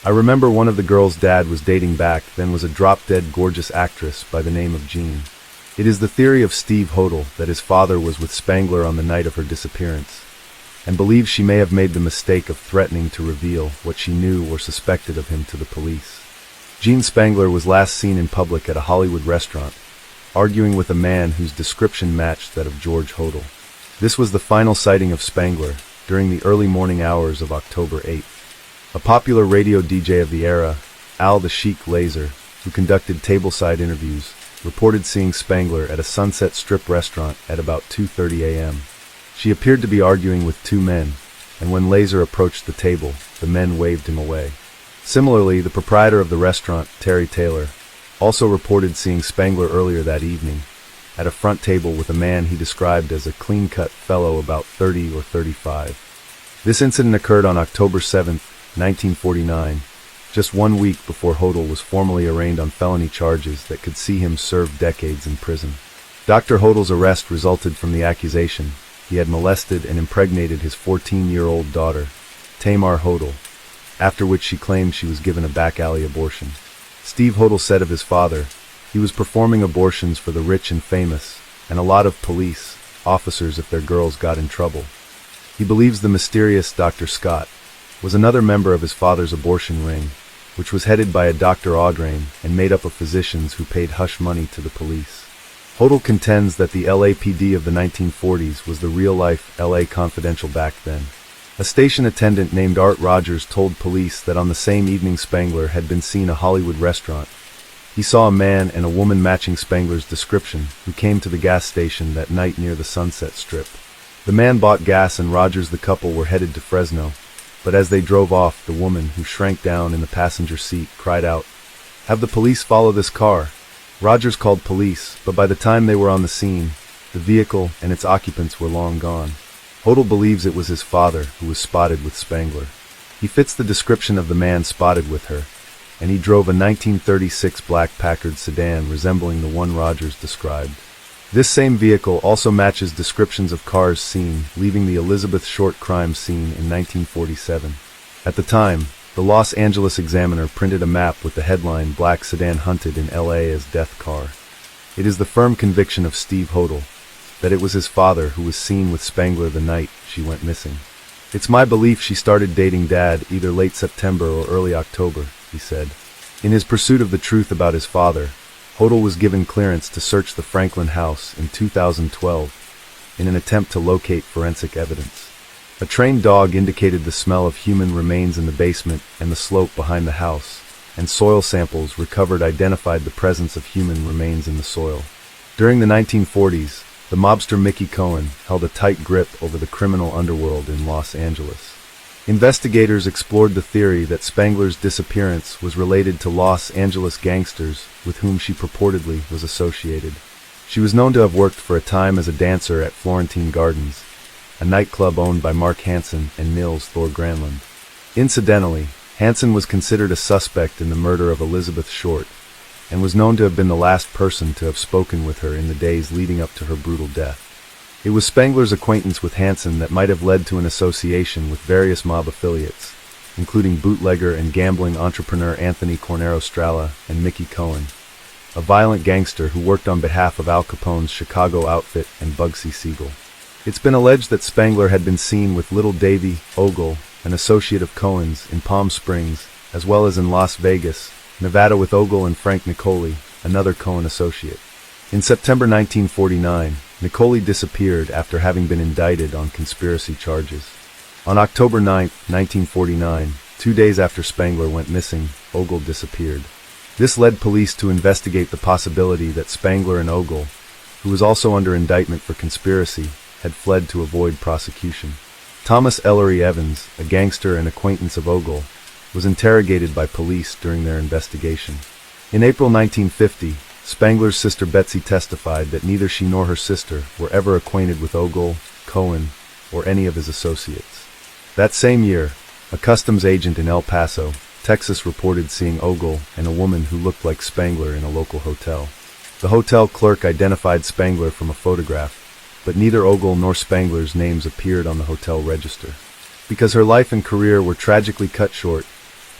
"I remember one of the girls Dad was dating back then was a drop-dead gorgeous actress by the name of Jean." It is the theory of Steve Hodel that his father was with Spangler on the night of her disappearance, and believes she may have made the mistake of threatening to reveal what she knew or suspected of him to the police. Jean Spangler was last seen in public at a Hollywood restaurant, arguing with a man whose description matched that of George Hodel. This was the final sighting of Spangler during the early morning hours of October 8th. A popular radio DJ of the era, Al the Sheik Laser, who conducted tableside interviews, reported seeing Spangler at a Sunset Strip restaurant at about 2:30 a.m. She appeared to be arguing with two men, and when Laser approached the table, the men waved him away. Similarly, the proprietor of the restaurant, Terry Taylor, also reported seeing Spangler earlier that evening, at a front table with a man he described as a clean-cut fellow about 30 or 35. This incident occurred on October 7, 1949, just 1 week before Hodel was formally arraigned on felony charges that could see him serve decades in prison. Dr. Hodel's arrest resulted from the accusation he had molested and impregnated his 14-year-old daughter, Tamar Hodel, after which she claimed she was given a back-alley abortion. Steve Hodel said of his father, he was performing abortions for the rich and famous, and a lot of police officers if their girls got in trouble. He believes the mysterious Dr. Scott was another member of his father's abortion ring, which was headed by a Dr. Audrain and made up of physicians who paid hush money to the police. Hodel contends that the LAPD of the 1940s was the real-life LA Confidential back then. A station attendant named Art Rogers told police that on the same evening Spangler had been seen at a Hollywood restaurant. He saw a man and a woman matching Spangler's description who came to the gas station that night near the Sunset Strip. The man bought gas and Rogers the couple were headed to Fresno, but as they drove off, the woman, who shrank down in the passenger seat, cried out, "Have the police follow this car." Rogers called police, but by the time they were on the scene, the vehicle and its occupants were long gone. Hodel believes it was his father who was spotted with Spangler. He fits the description of the man spotted with her, and he drove a 1936 black Packard sedan resembling the one Rogers described. This same vehicle also matches descriptions of cars seen leaving the Elizabeth Short crime scene in 1947. At the time, the Los Angeles Examiner printed a map with the headline "Black Sedan Hunted in LA as Death Car." It is the firm conviction of Steve Hodel that it was his father who was seen with Spangler the night she went missing. "It's my belief she started dating Dad either late September or early October," he said. In his pursuit of the truth about his father, Hodel was given clearance to search the Franklin house in 2012 in an attempt to locate forensic evidence. A trained dog indicated the smell of human remains in the basement and the slope behind the house, and soil samples recovered identified the presence of human remains in the soil. During the 1940s, the mobster Mickey Cohen held a tight grip over the criminal underworld in Los Angeles. Investigators explored the theory that Spangler's disappearance was related to Los Angeles gangsters with whom she purportedly was associated. She was known to have worked for a time as a dancer at Florentine Gardens, a nightclub owned by Mark Hansen and Nils Thor Granlund. Incidentally, Hansen was considered a suspect in the murder of Elizabeth Short, and was known to have been the last person to have spoken with her in the days leading up to her brutal death. It was Spangler's acquaintance with Hansen that might have led to an association with various mob affiliates, including bootlegger and gambling entrepreneur Anthony Cornero Stralla and Mickey Cohen, a violent gangster who worked on behalf of Al Capone's Chicago outfit and Bugsy Siegel. It's been alleged that Spangler had been seen with Little Davy Ogle, an associate of Cohen's, in Palm Springs, as well as in Las Vegas, Nevada with Ogle and Frank Nicoli, another Cohen associate. In September 1949, Nicoli disappeared after having been indicted on conspiracy charges. On October 9, 1949, 2 days after Spangler went missing, Ogle disappeared. This led police to investigate the possibility that Spangler and Ogle, who was also under indictment for conspiracy, had fled to avoid prosecution. Thomas Ellery Evans, a gangster and acquaintance of Ogle, was interrogated by police during their investigation. In April 1950, Spangler's sister Betsy testified that neither she nor her sister were ever acquainted with Ogle, Cohen, or any of his associates. That same year, a customs agent in El Paso, Texas reported seeing Ogle and a woman who looked like Spangler in a local hotel. The hotel clerk identified Spangler from a photograph, but neither Ogle nor Spangler's names appeared on the hotel register. Because her life and career were tragically cut short,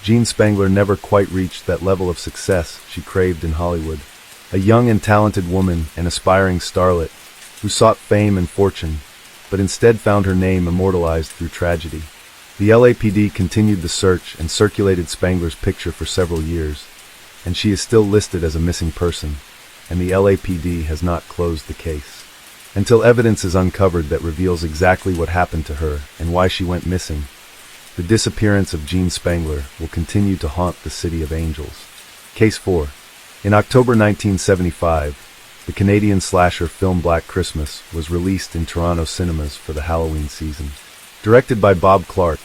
Jean Spangler never quite reached that level of success she craved in Hollywood. A young and talented woman, an aspiring starlet, who sought fame and fortune, but instead found her name immortalized through tragedy. The LAPD continued the search and circulated Spangler's picture for several years, and she is still listed as a missing person, and the LAPD has not closed the case. Until evidence is uncovered that reveals exactly what happened to her and why she went missing, the disappearance of Jean Spangler will continue to haunt the City of Angels. Case 4. In October 1975, the Canadian slasher film Black Christmas was released in Toronto cinemas for the Halloween season. Directed by Bob Clark,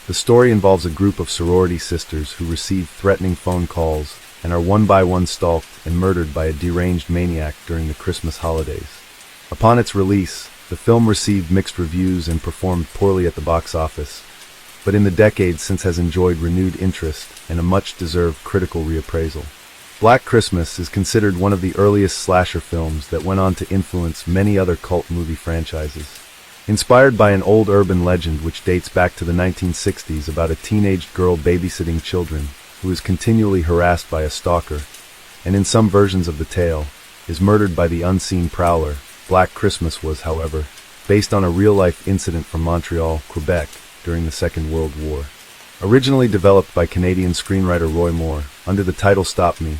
the story involves a group of sorority sisters who receive threatening phone calls and are one by one stalked and murdered by a deranged maniac during the Christmas holidays. Upon its release, the film received mixed reviews and performed poorly at the box office, but in the decades since has enjoyed renewed interest and a much-deserved critical reappraisal. Black Christmas is considered one of the earliest slasher films that went on to influence many other cult movie franchises. Inspired by an old urban legend which dates back to the 1960s about a teenaged girl babysitting children who is continually harassed by a stalker, and in some versions of the tale, is murdered by the unseen prowler, Black Christmas was, however, based on a real-life incident from Montreal, Quebec, during the Second World War. Originally developed by Canadian screenwriter Roy Moore, under the title Stop Me,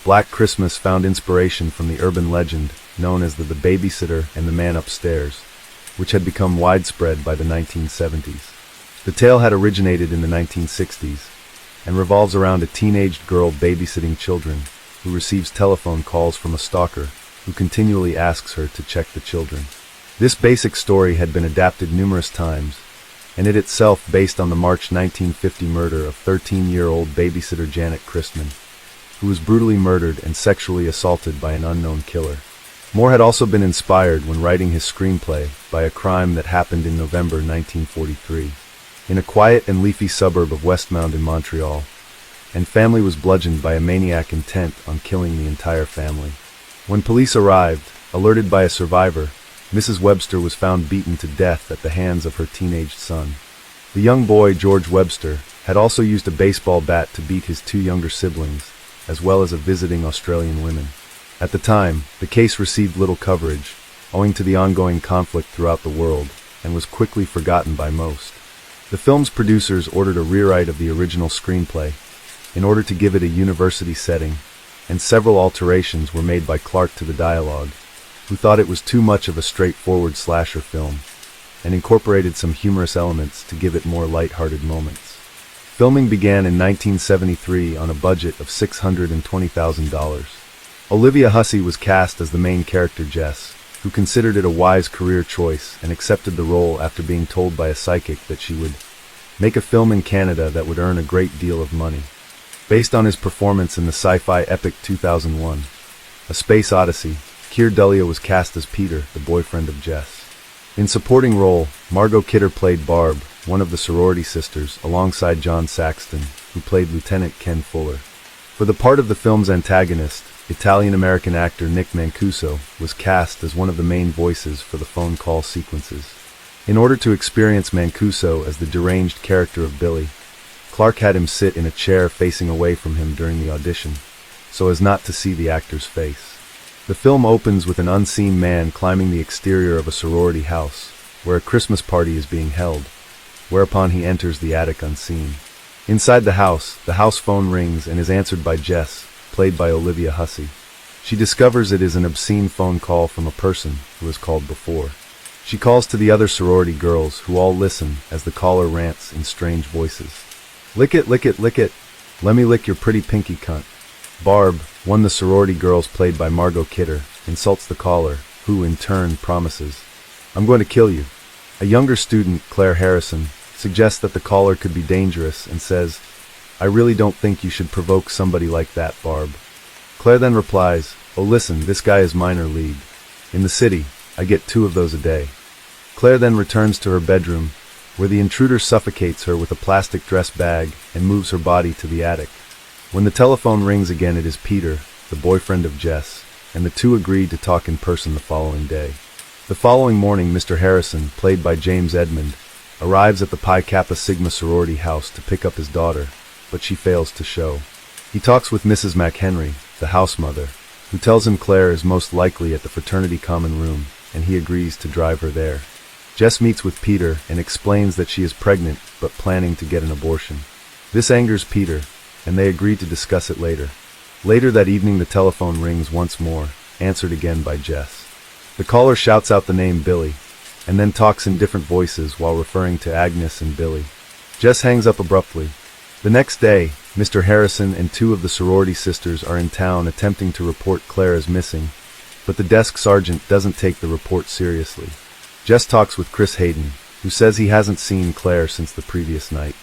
Black Christmas found inspiration from the urban legend known as the Babysitter and the Man Upstairs, which had become widespread by the 1970s. The tale had originated in the 1960s and revolves around a teenaged girl babysitting children who receives telephone calls from a stalker who continually asks her to check the children. This basic story had been adapted numerous times, and it itself based on the March 1950 murder of 13-year-old babysitter Janet Christman, who was brutally murdered and sexually assaulted by an unknown killer. Moore had also been inspired when writing his screenplay by a crime that happened in November 1943. In a quiet and leafy suburb of Westmount in Montreal, and family was bludgeoned by a maniac intent on killing the entire family. When police arrived, alerted by a survivor, Mrs. Webster was found beaten to death at the hands of her teenaged son. The young boy, George Webster, had also used a baseball bat to beat his two younger siblings, as well as a visiting Australian woman. At the time, the case received little coverage, owing to the ongoing conflict throughout the world, and was quickly forgotten by most. The film's producers ordered a rewrite of the original screenplay, in order to give it a university setting, and several alterations were made by Clark to the dialogue, who thought it was too much of a straightforward slasher film, and incorporated some humorous elements to give it more light-hearted moments. Filming began in 1973 on a budget of $620,000. Olivia Hussey was cast as the main character Jess, who considered it a wise career choice and accepted the role after being told by a psychic that she would make a film in Canada that would earn a great deal of money. Based on his performance in the sci-fi epic 2001, A Space Odyssey, Keir Dullea was cast as Peter, the boyfriend of Jess. In supporting role, Margot Kidder played Barb, one of the sorority sisters, alongside John Saxton, who played Lieutenant Ken Fuller. For the part of the film's antagonist, Italian-American actor Nick Mancuso was cast as one of the main voices for the phone call sequences. In order to experience Mancuso as the deranged character of Billy, Clark had him sit in a chair facing away from him during the audition, so as not to see the actor's face. The film opens with an unseen man climbing the exterior of a sorority house, where a Christmas party is being held, whereupon he enters the attic unseen. Inside the house phone rings and is answered by Jess, played by Olivia Hussey. She discovers it is an obscene phone call from a person who has called before. She calls to the other sorority girls, who all listen as the caller rants in strange voices. Lick it, lick it, lick it. Let me lick your pretty pinky cunt. Barb, one of the sorority girls played by Margot Kidder, insults the caller, who in turn promises, I'm going to kill you. A younger student, Claire Harrison, suggests that the caller could be dangerous and says, I really don't think you should provoke somebody like that, Barb. Claire then replies, oh listen, this guy is minor league. In the city, I get 2 of those a day. Claire then returns to her bedroom, where the intruder suffocates her with a plastic dress bag and moves her body to the attic. When the telephone rings again, it is Peter, the boyfriend of Jess, and the two agreed to talk in person the following day. The following morning, Mr. Harrison, played by James Edmund, arrives at the Pi Kappa Sigma sorority house to pick up his daughter, but she fails to show. He talks with Mrs. McHenry, the house mother, who tells him Claire is most likely at the fraternity common room, and he agrees to drive her there. Jess meets with Peter and explains that she is pregnant but planning to get an abortion. This angers Peter, and they agree to discuss it later. Later that evening, the telephone rings once more, answered again by Jess. The caller shouts out the name Billy, and then talks in different voices while referring to Agnes and Billy. Jess hangs up abruptly. The next day, Mr. Harrison and 2 of the sorority sisters are in town attempting to report Claire as missing, but the desk sergeant doesn't take the report seriously. Jess talks with Chris Hayden, who says he hasn't seen Claire since the previous night.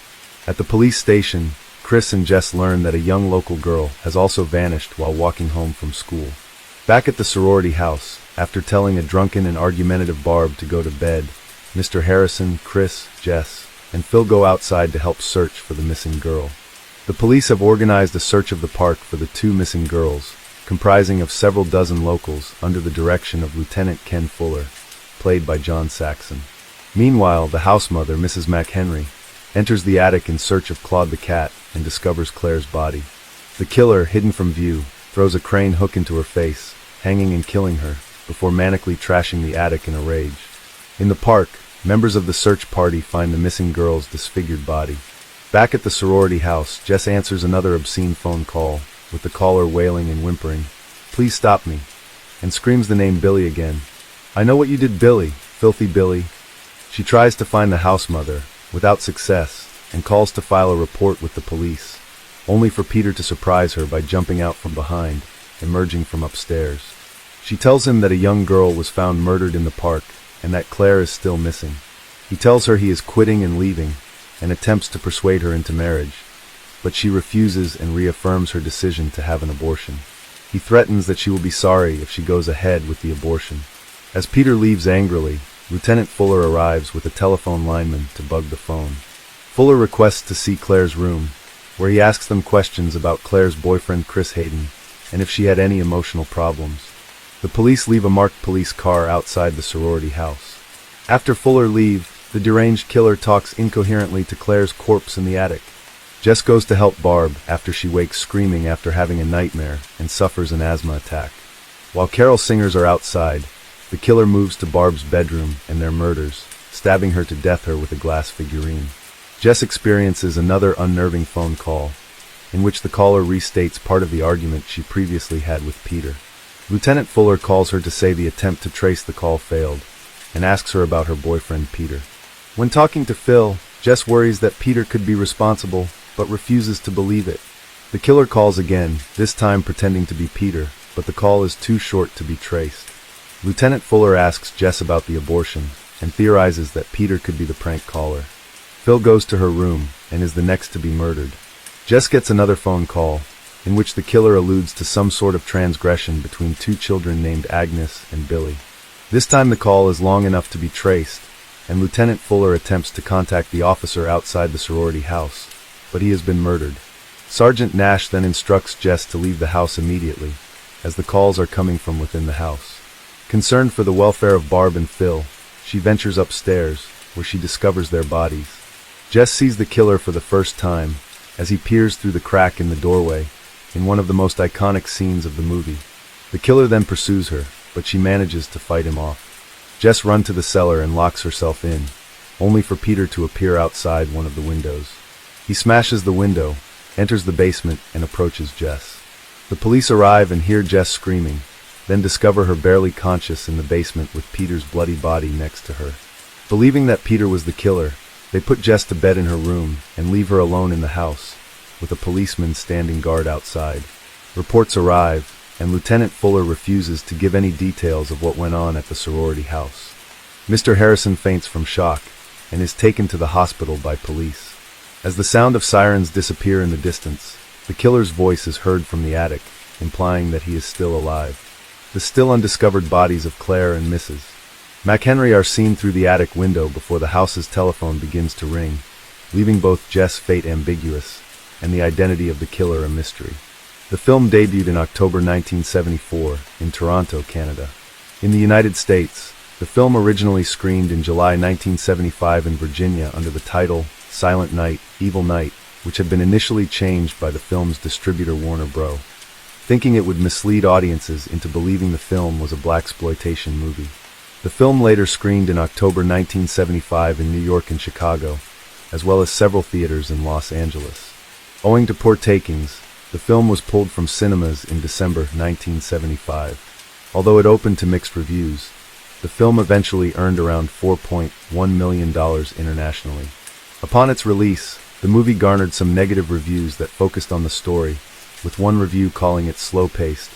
At the police station, Chris and Jess learn that a young local girl has also vanished while walking home from school. Back at the sorority house, after telling a drunken and argumentative Barb to go to bed, Mr. Harrison, Chris, Jess, and Phil go outside to help search for the missing girl. The police have organized a search of the park for the 2 missing girls, comprising of several dozen locals under the direction of Lieutenant Ken Fuller, played by John Saxon. Meanwhile, the house mother, Mrs. McHenry, enters the attic in search of Claude the cat and discovers Claire's body. The killer, hidden from view, throws a crane hook into her face, hanging and killing her, before manically trashing the attic in a rage. In the park, members of the search party find the missing girl's disfigured body. Back at the sorority house, Jess answers another obscene phone call, with the caller wailing and whimpering, "Please stop me," and screams the name Billy again. "I know what you did, Billy, filthy Billy." She tries to find the house mother, without success, and calls to file a report with the police, only for Peter to surprise her by jumping out from behind, emerging from upstairs. She tells him that a young girl was found murdered in the park, and that Claire is still missing. He tells her he is quitting and leaving, and attempts to persuade her into marriage, but she refuses and reaffirms her decision to have an abortion. He threatens that she will be sorry if she goes ahead with the abortion. As Peter leaves angrily, Lieutenant Fuller arrives with a telephone lineman to bug the phone. Fuller requests to see Claire's room, where he asks them questions about Claire's boyfriend Chris Hayden, and if she had any emotional problems. The police leave a marked police car outside the sorority house. After Fuller leaves, the deranged killer talks incoherently to Claire's corpse in the attic. Jess goes to help Barb after she wakes screaming after having a nightmare and suffers an asthma attack. While carol singers are outside, the killer moves to Barb's bedroom and their murders, stabbing her to death with a glass figurine. Jess experiences another unnerving phone call, in which the caller restates part of the argument she previously had with Peter. Lieutenant Fuller calls her to say the attempt to trace the call failed, and asks her about her boyfriend Peter. When talking to Phil, Jess worries that Peter could be responsible, but refuses to believe it. The killer calls again, this time pretending to be Peter, but the call is too short to be traced. Lieutenant Fuller asks Jess about the abortion, and theorizes that Peter could be the prank caller. Phil goes to her room, and is the next to be murdered. Jess gets another phone call, in which the killer alludes to some sort of transgression between 2 children named Agnes and Billy. This time the call is long enough to be traced, and Lieutenant Fuller attempts to contact the officer outside the sorority house, but he has been murdered. Sergeant Nash then instructs Jess to leave the house immediately, as the calls are coming from within the house. Concerned for the welfare of Barb and Phil, she ventures upstairs, where she discovers their bodies. Jess sees the killer for the first time, as he peers through the crack in the doorway, in one of the most iconic scenes of the movie. The killer then pursues her, but she manages to fight him off. Jess runs to the cellar and locks herself in, only for Peter to appear outside one of the windows. He smashes the window, enters the basement, and approaches Jess. The police arrive and hear Jess screaming, then discover her barely conscious in the basement with Peter's bloody body next to her. Believing that Peter was the killer, they put Jess to bed in her room and leave her alone in the house, with a policeman standing guard outside. Reports arrive, and Lieutenant Fuller refuses to give any details of what went on at the sorority house. Mr. Harrison faints from shock and is taken to the hospital by police. As the sound of sirens disappear in the distance, the killer's voice is heard from the attic, implying that he is still alive. The still undiscovered bodies of Claire and Mrs. McHenry are seen through the attic window before the house's telephone begins to ring, leaving both Jess' fate ambiguous and the identity of the killer a mystery. The film debuted in October 1974 in Toronto, Canada. In the United States, the film originally screened in July 1975 in Virginia under the title Silent Night, Evil Night, which had been initially changed by the film's distributor Warner Bros., thinking it would mislead audiences into believing the film was a blaxploitation movie. The film later screened in October 1975 in New York and Chicago, as well as several theaters in Los Angeles. Owing to poor takings, the film was pulled from cinemas in December 1975. Although it opened to mixed reviews, the film eventually earned around $4.1 million internationally. Upon its release, the movie garnered some negative reviews that focused on the story, with one review calling it slow-paced,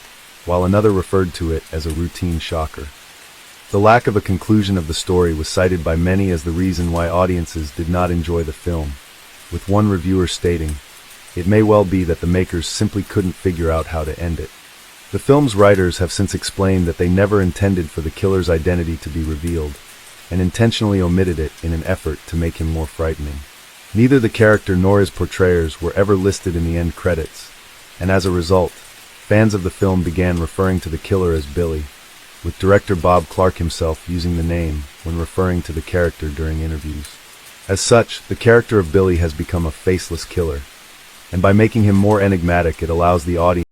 while another referred to it as a routine shocker. The lack of a conclusion of the story was cited by many as the reason why audiences did not enjoy the film, with one reviewer stating, "It may well be that the makers simply couldn't figure out how to end it." The film's writers have since explained that they never intended for the killer's identity to be revealed, and intentionally omitted it in an effort to make him more frightening. Neither the character nor his portrayers were ever listed in the end credits, and as a result, fans of the film began referring to the killer as Billy, with director Bob Clark himself using the name when referring to the character during interviews. As such, the character of Billy has become a faceless killer, and by making him more enigmatic, it allows the audience